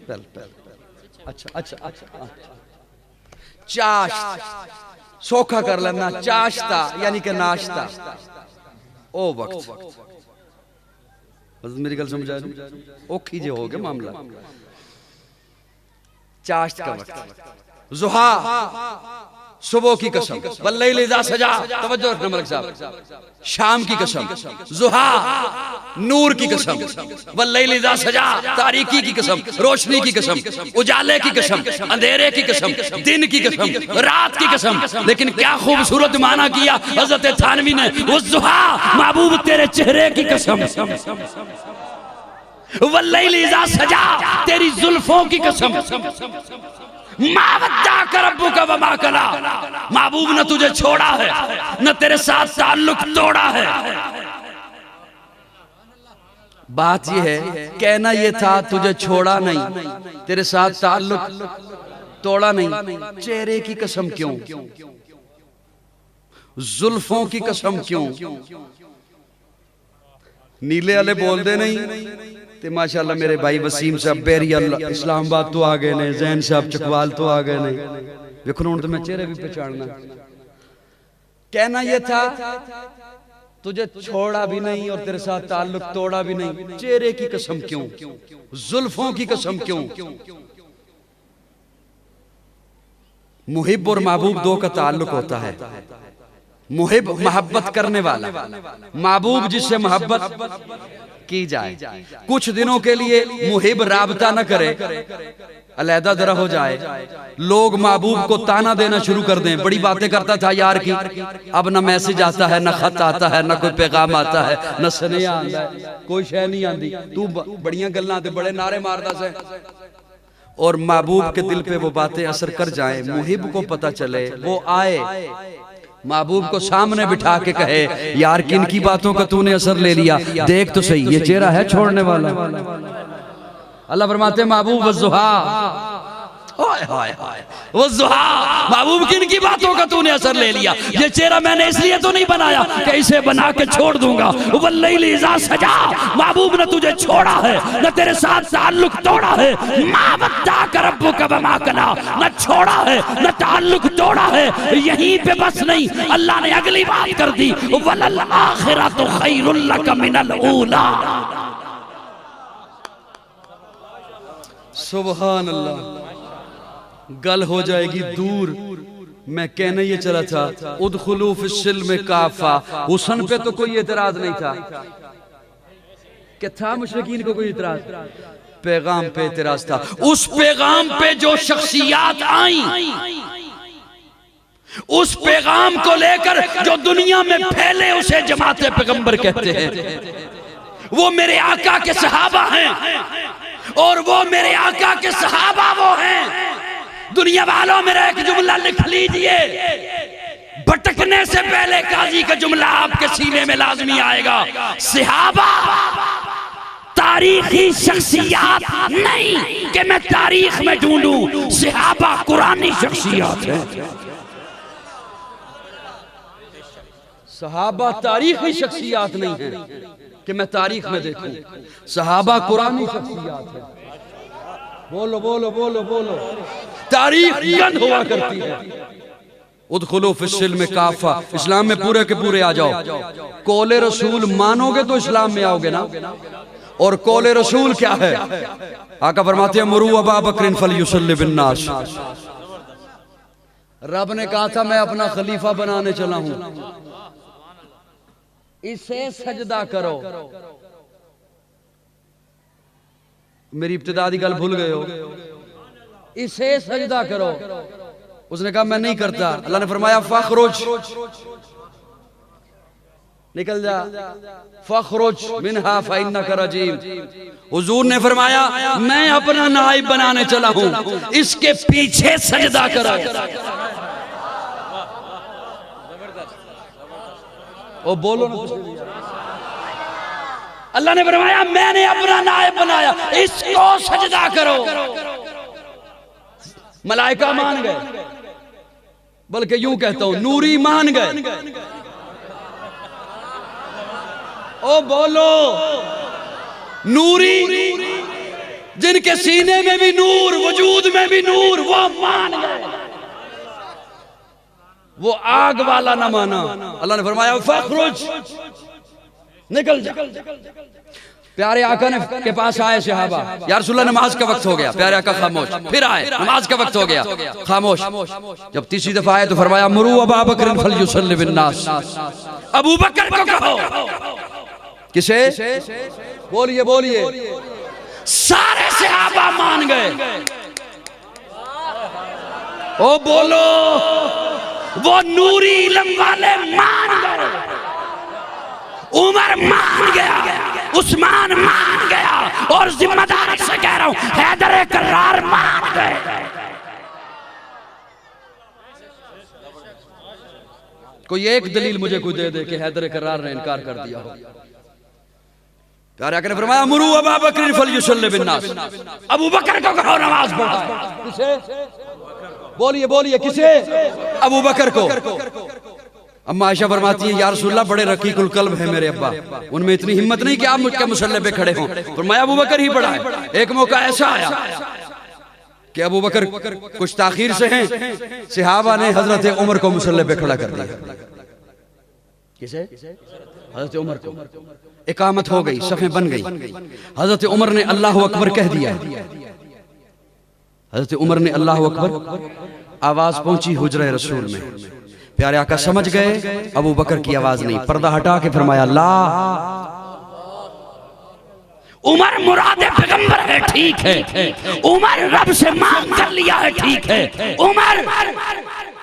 पहले अच्छा अच्छा अच्छा, चाश सोखा कर लेना, चाशता यानी कि नाश्ता। ओ वक्त मेरी गल समझा औखी जे हो गया मामला। चाश्त का वक्त, जुहा सुबह की कसम, वल्लैल इज़ा सजा, तवज्जो रखना मलिक साहब, शाम की कसम, जुहा नूर की कसम, वल्लैल इज़ा सजा तारीकी की कसम, रोशनी की कसम, उजाले की कसम, अंधेरे की कसम, दिन की कसम, रात की कसम। लेकिन क्या खूबसूरत माना किया हज़रत थानवी ने, वो जुहा महबूब तेरे चेहरे की कसम, वल्लैल इज़ा सजा तेरी जुल्फों की कसम, महबूब न तुझे छोड़ा है न तेरे साथ ताल्लुक तोड़ा है। बात यह है, कहना यह था तुझे छोड़ा नहीं, तेरे साथ ताल्लुक तोड़ा नहीं। चेहरे की कसम क्यों, जुल्फों की कसम क्यों? नीले वाले बोलते नहीं ते माशाल्लाह मेरे भाई वसीम साहब बैरिया इस्लामाबाद तो आ गए ने, जैन साहब चकवाल तो आ गए ने। देखो ना तो मैं चेहरे भी पहचानना। कहना यह था तुझे छोड़ा भी नहीं और तेरे साथ ताल्लुक तोड़ा भी नहीं। चेहरे की कसम क्यों, जुल्फों की कसम क्यों? मुहिब और महबूब दो का ताल्लुक होता है। मुहिब मोहब्बत करने वाला, महबूब जिससे मोहब्बत की जाए। कुछ दिनों के लिए मुहिब राबता न करे, अलहदा जरा हो जाए, लोग महबूब को ताना देना शुरू कर दें, बड़ी बातें करता था यार की, अब ना मैसेज आता है, ना खत आता है, ना कोई पैगाम आता है, ना स्नेहा आता है, कोई शय नहीं आती, तू बड़ियां गल्लां ते बड़े नारे मारदा से। और महबूब के दिल पे वो बातें असर कर जाएं, मुहिब को पता चले, वो आए महबूब को सामने बिठा के कहे यार किन की बातों का तूने असर ले लिया, देख तो सही ये चेहरा है छोड़ने वाला। अल्लाह फरमाते महबूब वज़ुहा, वज़ुहा महबूब किन की बातों का तूने असर ले लिया, ये चेहरा मैंने इसलिए तो नहीं बनाया कि इसे बना के छोड़ दूंगा। वल्लैल इज़ा सजा महबूब ने तुझे छोड़ा है न तेरे साथ ताल्लुक तोड़ा है। मा वद्दाअक रब्बुका वमा कला, न छोड़ा है न ताल्लुक तोड़ा है। यहीं पे बस नहीं, अल्लाह ने अगली बात कर दी, वलल आखिरतु खैरुल लक मिनल ऊला। सुभान अल्लाह, गल हो जाएगी दूर। मैं कहने ये चला था उदखुलू फिस्सिल्म काफा, हुस्न पे तो कोई एतराज नहीं था, क्या था मुशरिकीन को कोई एतराज? पैगाम पे एतराज था। उस पैगाम पे जो शख्सियात आई, उस पैगाम को लेकर जो दुनिया में फैले उसे जमाते पैगंबर कहते हैं। वो मेरे आका के सहाबा हैं और वो मेरे आका के सहाबा वो हैं। दुनिया वालों मेरा एक जुमला लिख लीजिए, भटकने से पहले काजी का जुमला आपके सीने में लाजमी आएगा। सहाबा तारीखी शख्सियात नहीं कि मैं तारीख में ढूंढूं, सहाबा कुरानी शख्सियात है। सहाबा तारीखी शख्सियात नहीं है कि मैं तारीख में देखूं, सहाबा कुरानी शख्सियात है। बोलो बोलो बोलो बोलो, तारीख गंद हुआ करती है। उदखुलू फिस्सिल्म काफा, इस्लाम में पूरे के पूरे आ जाओ। कौले रसूल मानोगे तो इस्लाम में आओगे ना। और कौले रसूल क्या है? आका फरमाते हैं मुरू अबा बकर फलयुसल्लि बिन्नास। रब ने कहा था मैं अपना खलीफा बनाने चला हूं, इसे सजदा करो। मेरी इब्तिदा दी गल भूल गए हो, इसे सजदा करो। उसने कहा मैं नहीं करता। अल्लाह ने फरमाया फखरुज, निकल जा, फखरुज मिनहा फइन्नका रजीम। हुजूर ने फरमाया मैं अपना नाइब बनाने चला हूं, इसके पीछे सजदा करो। ओ बोलो ना, अल्लाह ने फरमाया मैंने अपना नायब बनाया, इसको सजदा करो। मलाइका मान गए, बल्कि यूं कहता हूं नूरी मान गए। ओ बोलो, नूरी जिनके सीने में भी नूर, वजूद में भी नूर, वो मान गए। वो आग वाला ना माना। अल्लाह ने फरमाया फखरुज, निकल जा। प्यारे आका ने के पास आए सहाबा, या रसूलल्लाह नमाज का वक्त हो गया। प्यारे आका खामोश, फिर आए, नमाज का वक्त हो गया, खामोश। जब तीसरी दफा आए तो फरमाया मुरू अबू बकर फलयुसल्लि बिन्नास, अबू बकर को कहो। किसे? बोलिए बोलिए। सारे सहाबा मान गए। ओ बोलो, वो नूरी इल्म वाले मान गए। उमर मान गया, उस्मान मान गया, और जिम्मेदारी से कह रहा हूं हैदर करार मान गए। कोई एक दलील मुझे कोई दे दे कि हैदर करार ने इनकार कर दिया हो। प्यारे आका ने फरमाया मुरू अबू बकर फलयुसल्लि बिन्नास, अबू बकर को कहो नमाज पढ़ाए। किसे? बोलिए बोलिए, किसे? अबू बकर को। अम्मा आयशा फरमाती है या रसूलल्लाह बड़े रकीकुल कल्ब है मेरे अब्बा, उनमें इतनी हिम्मत नहीं कि आप मुझके मुसल्ले पे खड़े हों। फरमाया अबू बकर ही पढ़ाए। एक मौका ऐसा आया कि अबू बकर कुछ ताखीर से हैं, सहाबा ने हजरत उमर को मुसल्ले पे खड़ा कर दिया। किसे? हजरत उमर को। इकामत हो गई, सफ़ें बन गई। हजरत उमर ने अल्लाह अकबर कह दिया। हजरत उमर ने अल्लाह अकबर, आवाज पहुंची हुजरे रसूल में। प्यारे आका समझ गए अबू बकर की आवाज नहीं, पर्दा हटा के फरमाया ला, उमर मुरादे पैगंबर है, ठीक है। उमर रब से मांग कर लिया है, ठीक है।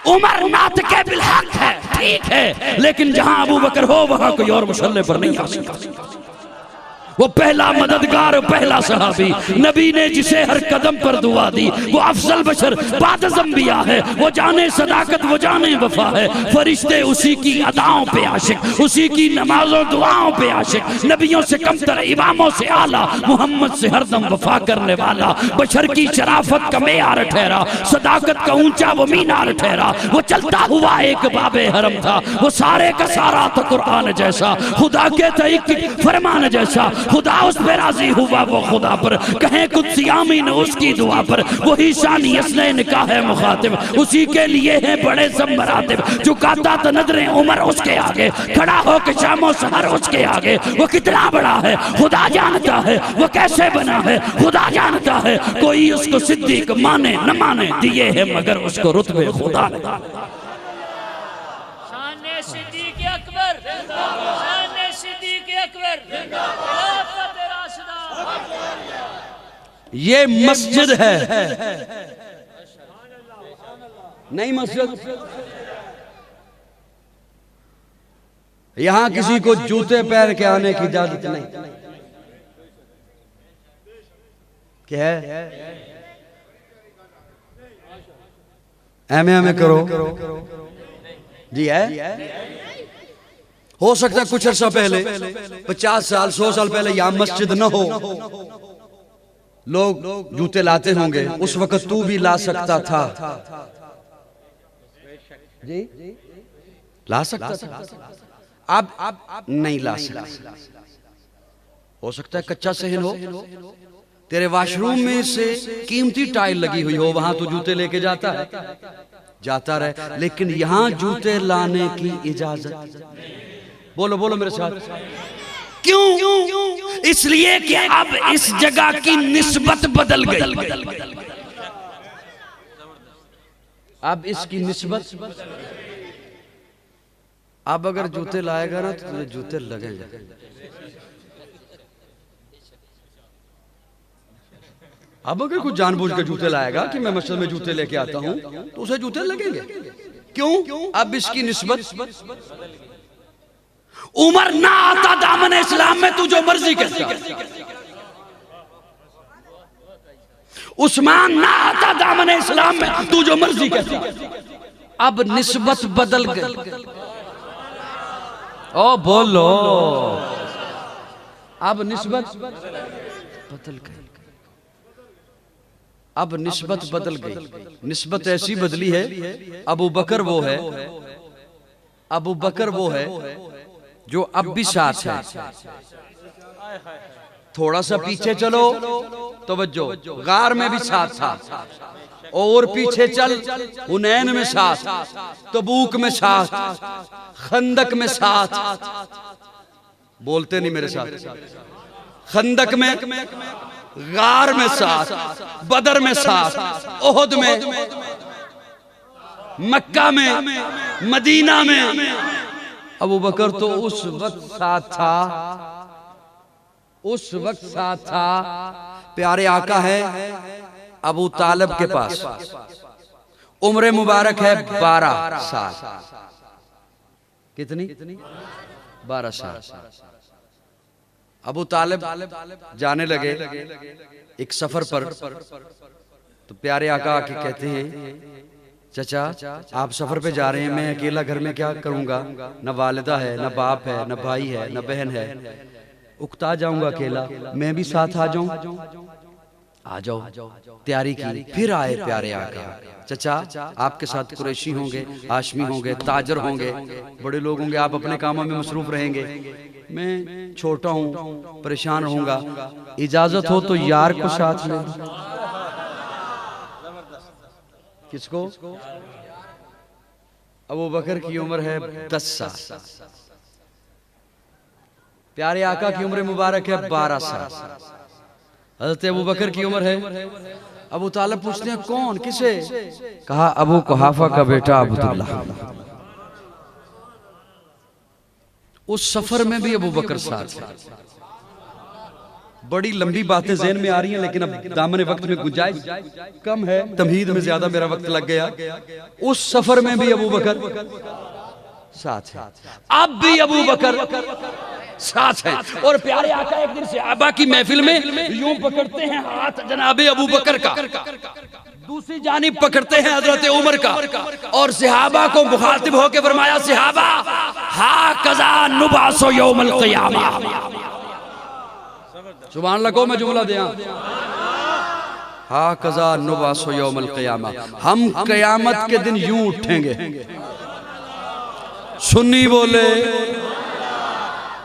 उमर नातके बिलहक है, ठीक है। लेकिन जहां अबू बकर हो वहां कोई और मुसल्ले पर नहीं आ सकता। वो पहला मददगार, पहला सहाबी, नबी ने जिसे हर कदम पर दुआ दी, वो अफजल बशर बाद अंबिया है। वो जाने सदाकत, वो जाने वफा है। फरिश्ते उसी की अदाओं पे आशिक, उसी की नमाजों दुआओं पे आशिक। नबियों से कमतर, इमामों से आला, मोहम्मद से हरदम वफा करने वाला। बशर की शराफत का मेयार ठहरा, सदाकत का ऊंचा वो मीनार ठहरा। वो चलता हुआ एक बाबे हरम था, वो सारे का सारा था कुरान जैसा, खुदा के तरीक फरमान जैसा। खुदा उस पे राजी हुआ, वो खुदा पर कहें कुछ आमीन उसकी दुआ पर। वही शानी यसनैन का है मुखातिब, उसी के लिए है बड़े सब मरातिब। झुकाता तो नजरें उमर उसके आगे, खड़ा हो के शामो सहर उसके आगे। वो कितना बड़ा है खुदा जानता है, वो कैसे बना है खुदा जानता है। कोई उसको सिद्दीक माने न माने, दिए है मगर उसको रुतबे खुदा ने। शान सिद्दीक अकबर, शान सिद्दीक अकबर। ये मस्जिद है, नहीं मस्जिद। यहां किसी को जूते पहन के आने की इजाजत नहीं। क्या है? एम करो जी है। हो सकता है कुछ अर्सा पहले, 50 साल 100 साल पहले यहां मस्जिद न हो, लोग जूते लाते होंगे। उस वक्त तू भी ला सकता था जी, ला सकता था। अब नहीं ला सकता। हो सकता है कच्चा सहन हो, तेरे वॉशरूम में से कीमती टाइल लगी हुई हो, वहां तो जूते लेके जाता है, जाता रहे। लेकिन यहां जूते लाने की इजाजत। बोलो बोलो मेरे साथ। क्यों? इसलिए कि अब इस जगह की निस्बत बदल गई। अब इसकी निस्बत, अब अगर जूते लाएगा ना तो तुझे जूते लगेंगे। अब अगर कुछ जानबूझ के जूते लाएगा कि मैं मस्जिद में जूते लेके आता हूं तो उसे जूते लगेंगे। क्यों? अब इसकी निस्बत। उमर ना आता दामन इस्लाम में, तू जो मर्जी कहता। उस्मान ना आता दामन इस्लाम में, तू जो मर्जी कहता। अब निस्बत बदल गई। ओ बोलो, अब निस्बत बदल गई। अब निस्बत बदल गई। निस्बत ऐसी बदली है, अबू बकर वो है, अबू बकर वो है जो अब भी साथ है। थोड़ा सा पीछे चलो, तवज्जो, गार में भी साथ था, और पीछे चल, हुनैन में साथ, तबूक में साथ, खंदक में साथ, बोलते नहीं मेरे साथ, खंदक में, गार में साथ, बदर में साथ, ओहद में, मक्का में, मदीना में। अबू बकर तो उस वक्त साथ था, उस वक्त साथ था। प्यारे आका है अबू तालिब के पास, उम्र मुबारक है 12 साल। कितनी? 12 साल। अबू तालिब जाने लगे एक सफर पर, तो प्यारे आका आके कहते हैं, चचा आप सफर पे जा रहे हैं, मैं अकेला घर में क्या करूंगा, न वालिदा है, न बाप है, न भाई है, न बहन है, उकता जाऊंगा अकेला, मैं भी साथ आ जाऊं। आ जाओ, तैयारी की। फिर आए प्यारे आका, चचा आपके साथ कुरैशी होंगे, हाशमी होंगे, ताजर होंगे, बड़े लोग होंगे, आप अपने कामों में मसरूफ रहेंगे, मैं छोटा हूं, परेशान रहूंगा, इजाजत हो तो यार को साथ ले। किसको? अबू बकर की उम्र है 10 साल, प्यारे आका की उम्र मुबारक है 12 साल। हज़रत अबू बकर की उम्र है। अबू तालिब पूछते हैं कौन, किसे? कहा अबू कुहाफा का बेटा अब्दुल्लाह। उस सफर में भी अबू बकर साथ है। बड़ी लंबी बातें ज़हन में आ रही हैं, लेकिन अब दामने वक्त में गुंजाइश कम है, तमहीद में ज्यादा मेरा वक्त लग गया। उस सफर में भी अबू बकर साथ है, अब भी अबू बकर साथ है। और प्यारे आका एक दिन सहाबा की महफिल में यूं पकड़ते हैं हाथ जनाबे अबू बकर का, दूसरी जानिब पकड़ते हैं हजरत उमर का, और सहाबा को मुखातिब होकर फरमाया, सहाबा हा कज़ा नुबासो यौमल क़ियामा। सुभान अल्लाह को मैं जुमला दिया, हा कज़ा नुबासो यौमल क़ियामा, हम क़यामत के दिन यूं उठेंगे। सुन्नी बोले,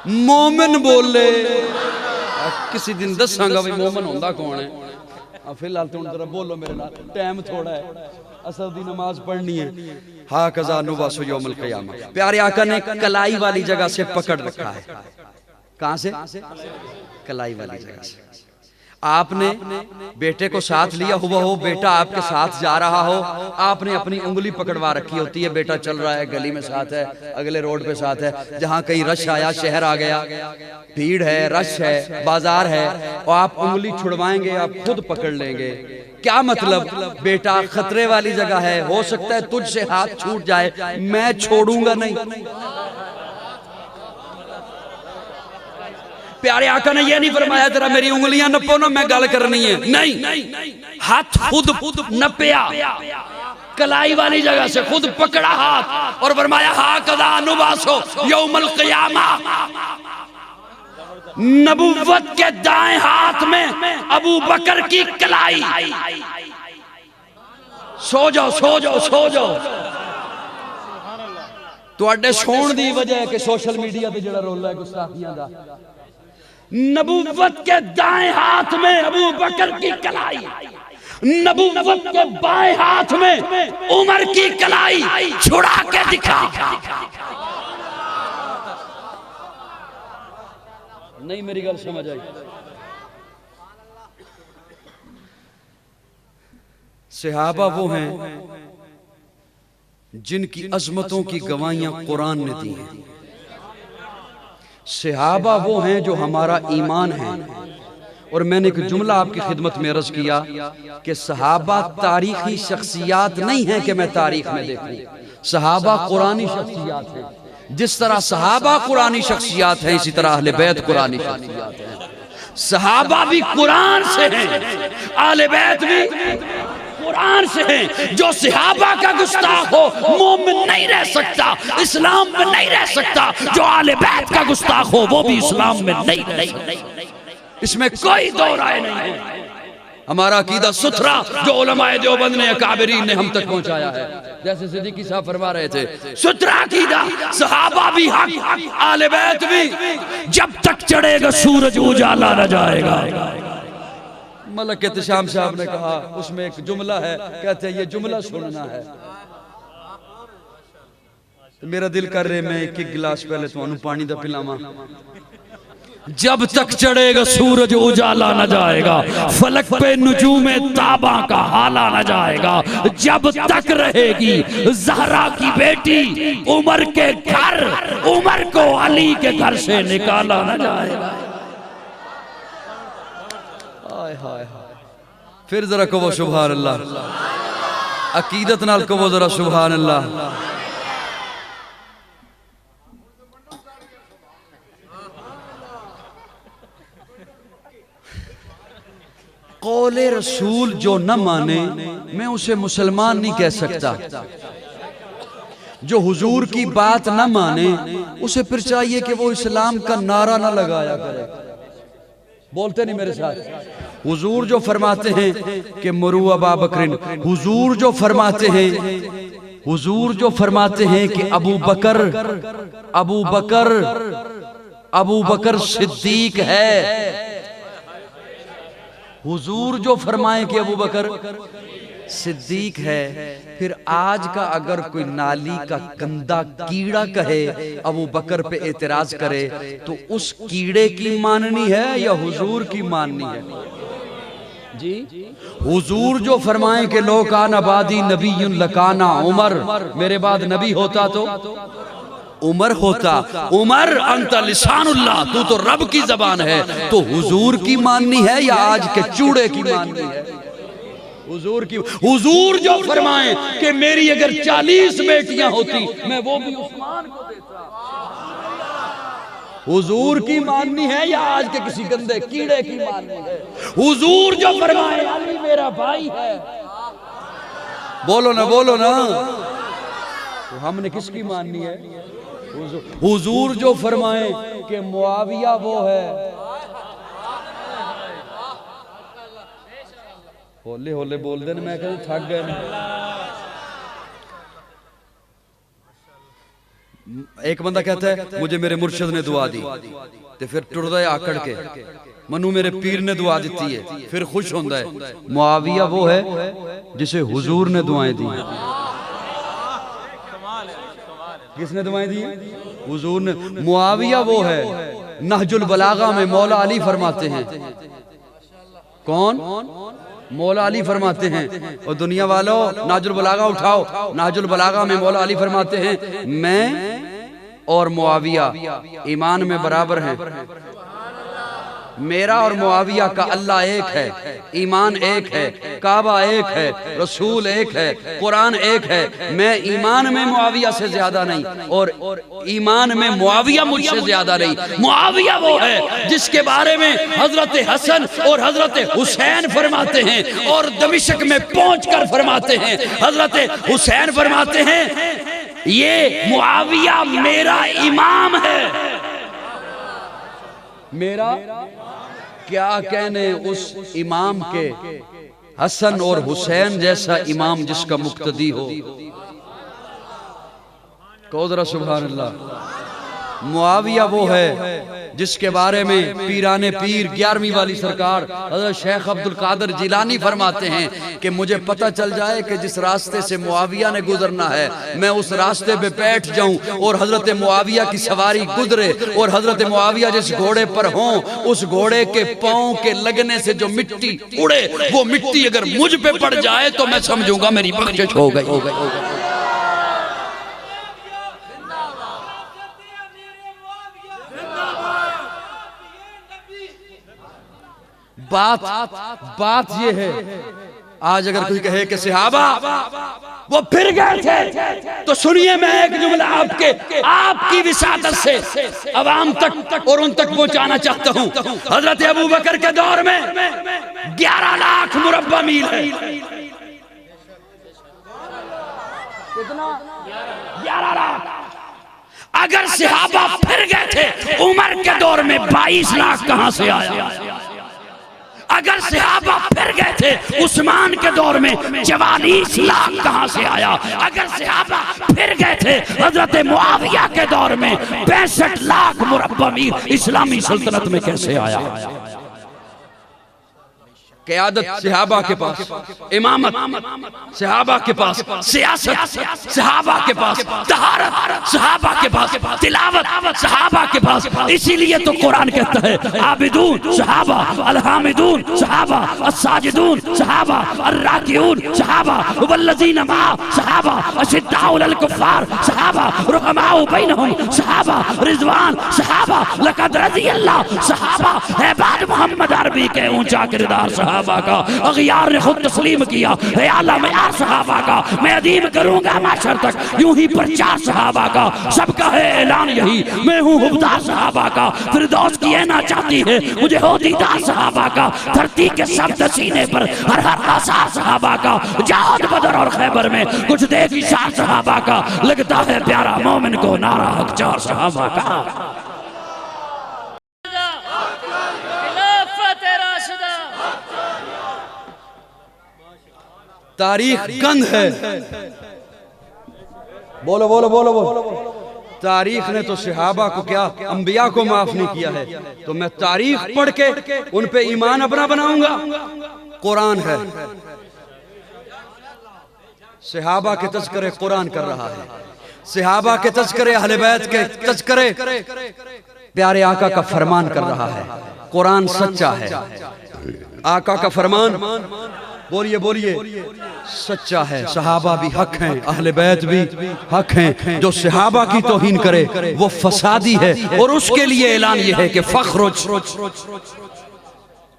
मोमिन बोले, किसी दिन दसांगा भाई मोमिन होंदा कौन है। फिलहाल तो जरा बोलो मेरे नाल, टाइम थोड़ा है, असर दी नमाज पढ़नी है। हा कज़ा नुबासो यौमल क़ियामा। प्यारे आका ने कलाई वाली जगह से पकड़ रखा है। कहां से? कलाई वाली जगह से। आपने बेटे को साथ लिया हुआ हो, बेटा आपके साथ जा रहा हो, आपने अपनी उंगली पकड़वा रखी होती है, बेटा चल रहा है, गली में साथ है, अगले रोड पे साथ है, जहां कहीं रश आया, शहर आ गया, भीड़ है, रश है, बाजार है, और आप उंगली छुड़वाएंगे, आप खुद पकड़ लेंगे। क्या मतलब? बेटा खतरे वाली जगह है, हो सकता है तुझसे हाथ छूट जाए, मैं छोड़ूंगा नहीं। प्यारे आका ने यह नहीं फरमाया जरा मेरी उंगलियां नपो ना, मैं गल करनी है, नहीं, हाथ खुद नपया, कलाई वाली जगह से खुद पकड़ा हाथ और फरमाया हा कज़ा नुबासो यौमल क़ियामा। नबुव्वत के दाएं हाथ में अबू बकर की कलाई। सो जाओ, सो जाओ, सो जाओ। तुहाडे सोण दी वजह है कि सोशल मीडिया पे जड़ा रोला है गुस्ताखियां दा। नबुव्वत के दाएं हाथ में अबू बकर की कलाई, नबुव्वत के बाएं हाथ में उमर की कलाई, छुड़ा के दिखा। नहीं मेरी गल समझ आई? सहाबा वो हैं जिनकी अजमतों की गवाहियां कुरान ने दी हैं। सहाबा वो हैं जो हमारा ईमान है। और मैंने एक जुमला आपकी खिदमत में अर्ज किया कि सहाबा तारीखी शख्सियात नहीं है कि मैं तारीख में देखूं, सहाबा कुरानी शख्सियात हैं। जिस तरह सहाबा कुरानी शख्सियात हैं, इसी तरह अहले बैत कुरानी शख्सियात हैं। सहाबा भी कुरान से हैं, अहले बैत भी कुरान से हैं। जो सहाबा का गुस्ताख हो मोमिन नहीं रह सकता, इस्लाम में नहीं रह सकता। जो अहले बैत का गुस्ताख हो वो भी इस्लाम में नहीं रह सकता। इसमें कोई दो राय नहीं है। हमारा अकीदा सुथरा जो उलमाए देवबंद ने अकाबरीन ने हम तक पहुंचाया है। जैसे सिद्दीकी साहब फरमा रहे थे, सुथरा अकीदा, सहाबा भी हक, आले बैत भी, जब तक चढ़ेगा सूरज उजाला न जाएगा। मलक एहतशाम साहब ने कहा, उसमें एक जुमला है, कहते हैं ये जुमला सुनना है। तो मेरा दिल कर रहे मैं एक गिलास पहले तुहानू पानी दा पिलावा। जब तक चढ़ेगा सूरज उजाला न जाएगा, फलक पे नुजूमे ताबा का हाला न जाएगा। जब तक रहेगी ज़हरा की बेटी उमर के घर, उमर को अली के घर से निकाला न जाएगा। हाय हाय हाय, फिर जरा कहो सुभान अल्लाह, अकीदत नाल कहो जरा सुभान अल्लाह। कौले रसूल जो न माने मैं उसे मुसलमान नहीं कह सकता। जो हुजूर की बात न माने उसे फिर चाहिए कि वो इस्लाम का नारा ना लगाया करे। बोलते नहीं मेरे साथ। हुजूर जो फरमाते हैं कि मरू अबा बकरिन, हुजूर जो फरमाते हैं, हुजूर जो फरमाते हैं कि अबू बकर, अबू बकर, अबू बकर सिद्दीक है। हुजूर जो फरमाए कि अबू बकर सिद्दीक है, फिर आज का अगर कोई नाली का गंदा कीड़ा कहे अबू बकर पे एतराज करे तो उस कीड़े की माननी है या हुजूर की माननी है? जी, हुजूर जो फरमाए कि लो कान आबादी नबीयुन लकाना उमर, मेरे बाद नबी होता तो उमर होता। उमर अंता लिसानुल्लाह, तू तो रब की जबान है। तो हुजूर की माननी है या आज के चूड़े की माननी है? हुजूर की। हुजूर जो फरमाए कि मेरी अगर 40 बेटियां होती मैं वो भी उस्मान को देता, हुजूर की माननी है या आज के किसी गंदे कीड़े की माननी है? हुजूर जो फरमाए अली मेरा भाई है, बोलो ना बोलो ना, तो हमने किसकी माननी है? हुजूर जो फरमाए कि मुआविया वो है, होले होले बोल देना, मैं कहूँ थक गए। एक बंदा कहता है मुझे मेरे मुर्शिद ने दुआ दी, तो फिर टुरदा आकड़ के मनु मेरे पीर ने दुआ दी है, फिर खुश होता है। मुआविया वो है जिसे हुजूर ने दुआएं दी। किसने दुआएं दी? हुजूर ने। मुआविया वो है, नहजुल बलागा में मौला अली फरमाते हैं। कौन? मौला अली फरमाते हैं। और दुनिया वालों नाजुल बलागा उठाओ, नाजुल बलागा में मौला अली फरमाते हैं मैं और मुआविया ईमान में बराबर हैं। मेरा और मुआविया का अल्लाह एक है, ईमान एक है, काबा एक है, रसूल एक है, कुरान एक है। मैं ईमान में मुआविया से ज्यादा नहीं और ईमान में मुआविया मुझसे ज्यादा नहीं। मुआविया वो है जिसके बारे में हजरत हसन और हजरत हुसैन फरमाते हैं और दमिश्क में पहुंचकर फरमाते हैं, हजरत हुसैन फरमाते हैं ये मुआविया मेरा इमाम है। मेरा क्या कहने उस इमाम के, हसन और हुसैन जैसा इमाम जिसका मुक्तदी हो। कहो जरा सुभान अल्लाह। मुआविया वो है जिसके बारे में पीराने पीर 11वीं वाली सरकार हज़रत शेख अब्दुल कादिर जिलानी फरमाते हैं कि मुझे पता चल जाए कि जिस रास्ते से मुआविया ने गुजरना है मैं उस रास्ते पे बैठ जाऊं और हजरत मुआविया की सवारी गुजरे और हजरत मुआविया जिस घोड़े पर हों उस घोड़े के पांव के लगने से जो मिट्टी उड़े वो मिट्टी अगर मुझ पे पड़ जाए तो मैं समझूंगा मेरी बख्शिश हो गई। बात ये है, आज अगर कोई कहे कि सहाबा वो फिर गए थे तो सुनिए मैं एक जुमला आपकी विसादत से अवाम तक और उन तक पहुंचाना चाहता हूं। हजरत अबू बकर के दौर में 11 लाख मुरब्बा मील है। कितना? 11 लाख। अगर सहाबा फिर गए थे उमर के दौर में 22 लाख कहां से आया? अगर सहाबा फिर गए थे उस्मान के दौर में 44 लाख कहां से आया? अगर सहाबा फिर गए थे हजरत मुआविया के दौर में 65 लाख मुरब्बा मील इस्लामी सल्तनत में कैसे आया? क़यादत सहाबा के पास, इमामत सहाबा के पास, सियासत सहाबा के पास, तहारत सहाबा के पास, तिलावत सहाबा के पास। इसीलिए तो कुरान कहता है आबिदून सहाबा, अलहामिदून सहाबा, अस्साजिदून सहाबा, अर्राकिऊन सहाबा, वल्लज़ीना मा सहाबा, अशिद्दाउ अलल कुफ़ार सहाबा, रुहमाउ बैनहुम सहाबा, रिज़वान सहाबा, लक़द रज़ियल्लाहु सहाबा। है बाद मोहम्मद अरबी के ऊंचा किरदार सहाबा का। अगियार ने खुद तस्लीम किया है आला मयार सहाबा का, मैं अदीम करूंगा माशर तक यूं ही प्रचार सहाबा का। सबका है ऐलान यही, मैं हूँ हुबदार सहाबा का। फिरदौस की ऐना चाहती है मुझे हो दीदार सहाबा का। धरती के शब्द सीने पर हर हर आसार सहाबा का। जहाद बदर और खैबर में कुछ देख इशार सहाबा का। लगता है प्यारा मोमिन को नारा हकचार सहाबा का। तारीख गंद है, बोलो बोलो बोलो बोलो। तारीख ने तो सहाबा को क्या अंबिया को माफ नहीं किया है, तो मैं तारीख पढ़ के उन पे ईमान अपना बनाऊंगा? कुरान है, सहाबा के तज़किरे कुरान कर रहा है, सहाबा के तज़किरे अहले बैत के तज़किरे प्यारे आका का फरमान कर रहा है। कुरान सच्चा है, आका का फरमान बोलिए बोलिए सच्चा है। सहाबा भी हक हैं, अहले बैत भी हक हैं। जो सहाबा की तौहीन करे वो फसादी है, और उसके लिए ऐलान ये है कि फख्रुज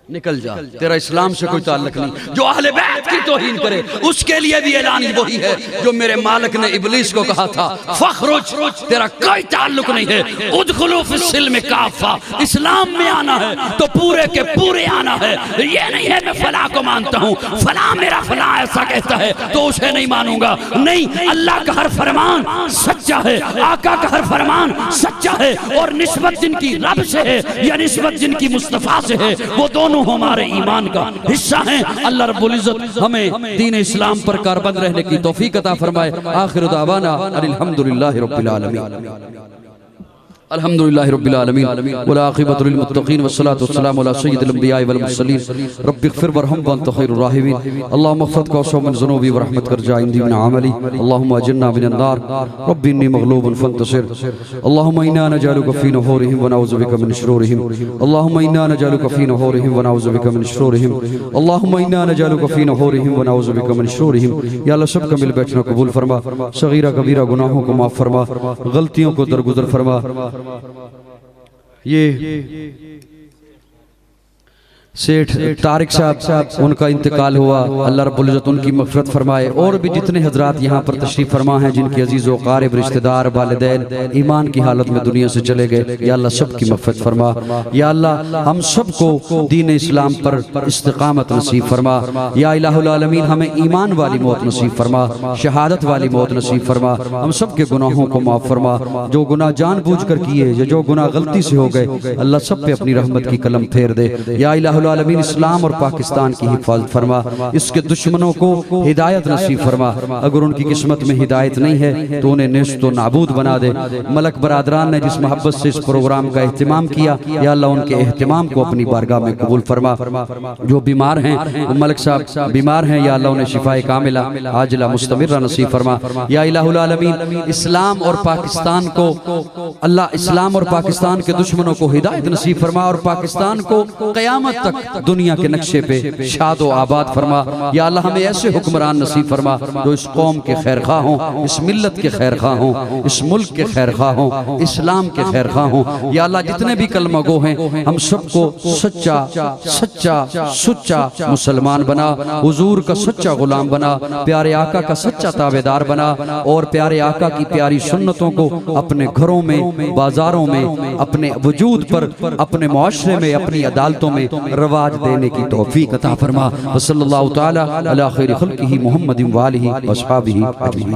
निकल जा, तेरा इस्लाम से कोई ताल्लुक नहीं। जो अहले बैत की तौहीन करे उसके लिए भी ऐलान वही है जो मेरे मालिक ने इब्लीस को कहा था, फख्रुज तेरा कोई ताल्लुक नहीं है। उदखुलू फिस्सिल्म काफ़ा, इस्लाम में आना है तो पूरे के पूरे आना है। ये नहीं है मैं फला को मानता हूँ, फला मेरा फला ऐसा कहता है तो उसे नहीं मानूंगा। नहीं, अल्लाह का हर फरमान सच्चा है, आका का हर फरमान सच्चा है, और निस्बत जिनकी रब से है या निस्बत जिनकी मुस्तफा से है वो दोनों हमारे ईमान का हिस्सा हैं। अल्लाह रब्बुल इज्जत हमें दीन इस्लाम पर कारबंद रहने की तौफीक अता फरमाए। आखिर दावाना अल्हम्दुलिल्लाहि रब्बिल आलमीन। अल्हम्दुलिल्लाहि रब्बिल आलमीन वल आक़िबतु लिल मुत्तक़ीन वस्सलातु वस्सलामु अला सय्यिदिल अंबियाइ वल मुरसलीन रब्बिग़फिर वरहम व अंत खैरुर राहिमीन। अल्लाहुम्मा अग़फ़िर कौसम मिन ज़ुनूबी व रहमतक अर्जा इंदी मिन अमली। अल्लाहुम्मा अजिरना मिनन नार रब्बी इन्नी मग़लूबुन फंतसिर। अल्लाहुम्मा इन्ना नजअलुका फ़ी नुहूरिहिम व नऊज़ु बिका मिन शुरूरिहिम। अल्लाहुम्मा इन्ना नजअलुका फ़ी नुहूरिहिम व नऊज़ु बिका मिन शुरूरिहिम। अल्लाहुम्मा इन्ना नजअलुका फ़ी नुहूरिहिम व नऊज़ु बिका मिन शुरूरिहिम। या अल्लाह सबका मिल बैठना कबूल फरमा, सगीरा कबीरा गुनाहों को माफ़ फरमा, गलतियों को दरगुजर फरमा। ये सेठ तारिक साहब उनका इंतकाल हुआ, अल्लाह रब्बुल इज्जत उनकी मग़फ़िरत फरमाए। और भी जितने हजरात यहाँ पर तशरीफ़ फरमा हैं जिनके अजीज़ व क़ारिब रिश्तेदार वालिदैन ईमान की हालत में दुनिया से चले गए, या अल्लाह सब की मग़फ़िरत फरमा। या अल्लाह हम सब को दीन इस्लाम पर इस्तिक़ामत नसीब फरमा। या इलाहुल आलमीन हमें ईमान वाली मौत नसीब फरमा, शहादत वाली मौत नसीब फरमा। हम सब के गुनाहों को माफ़ फरमा, जो गुनाह जानबूझ कर किए या जो गुनाह गलती से हो गए अल्लाह सब पे अपनी रहमत की कलम फेर दे। या इलाहुल आलमीन इस्लाम और पाकिस्तान की हिफाजत फरमा, इसके दुश्मनों को हिदायत नसीब फरमा। अगर उनकी किस्मत में हिदायत नहीं है तो उन्हें नेस्त व नाबूद बना दे। मलक बरादरान ने जिस मोहब्बत से इस प्रोग्राम का एहतिमाम किया, या अल्लाह उनके एहतिमाम को अपनी बारगाह में कबूल फरमा। जो बीमार हैं वो मलक साहब बीमार हैं, या अल्लाह उन्हें शिफाए कामिला आजिला मुस्तमिर्रा नसीब फरमा। या इलाहुल आलमीन इस्लाम और पाकिस्तान को अल्लाह इस्लाम और पाकिस्तान के दुश्मनों को हिदायत नसीब फरमा, और पाकिस्तान को क़यामत तक दुनिया के नक्शे पे शादो आबाद फरमा। या अल्लाह हमें ऐसे हुक्मरान नसीब फरमा जो इस कौम के खैर खा हों, इस मिल्लत के खैर खा हों, इस मुल्क के खैर खा हों, इस्लाम के खैर खा हों। या अल्लाह जितने भी कलमा गो हैं हम सबको सच्चा सच्चा सुच्चा मुसलमान बना, हुजूर का सच्चा गुलाम बना, प्यारे आका का सच्चा ताबेदार बना, और प्यारे आका की प्यारी सुन्नतों को अपने घरों में, बाजारों में, अपने वजूद पर, अपने मुआशरे में, अपनी अदालतों में रवाज देने की तौफीक अता फरमा। वसल्लल्लाहु तआला अला खैरि खल्क़िही मुहम्मदिन व आलिही व अस्हाबिही अजमईन।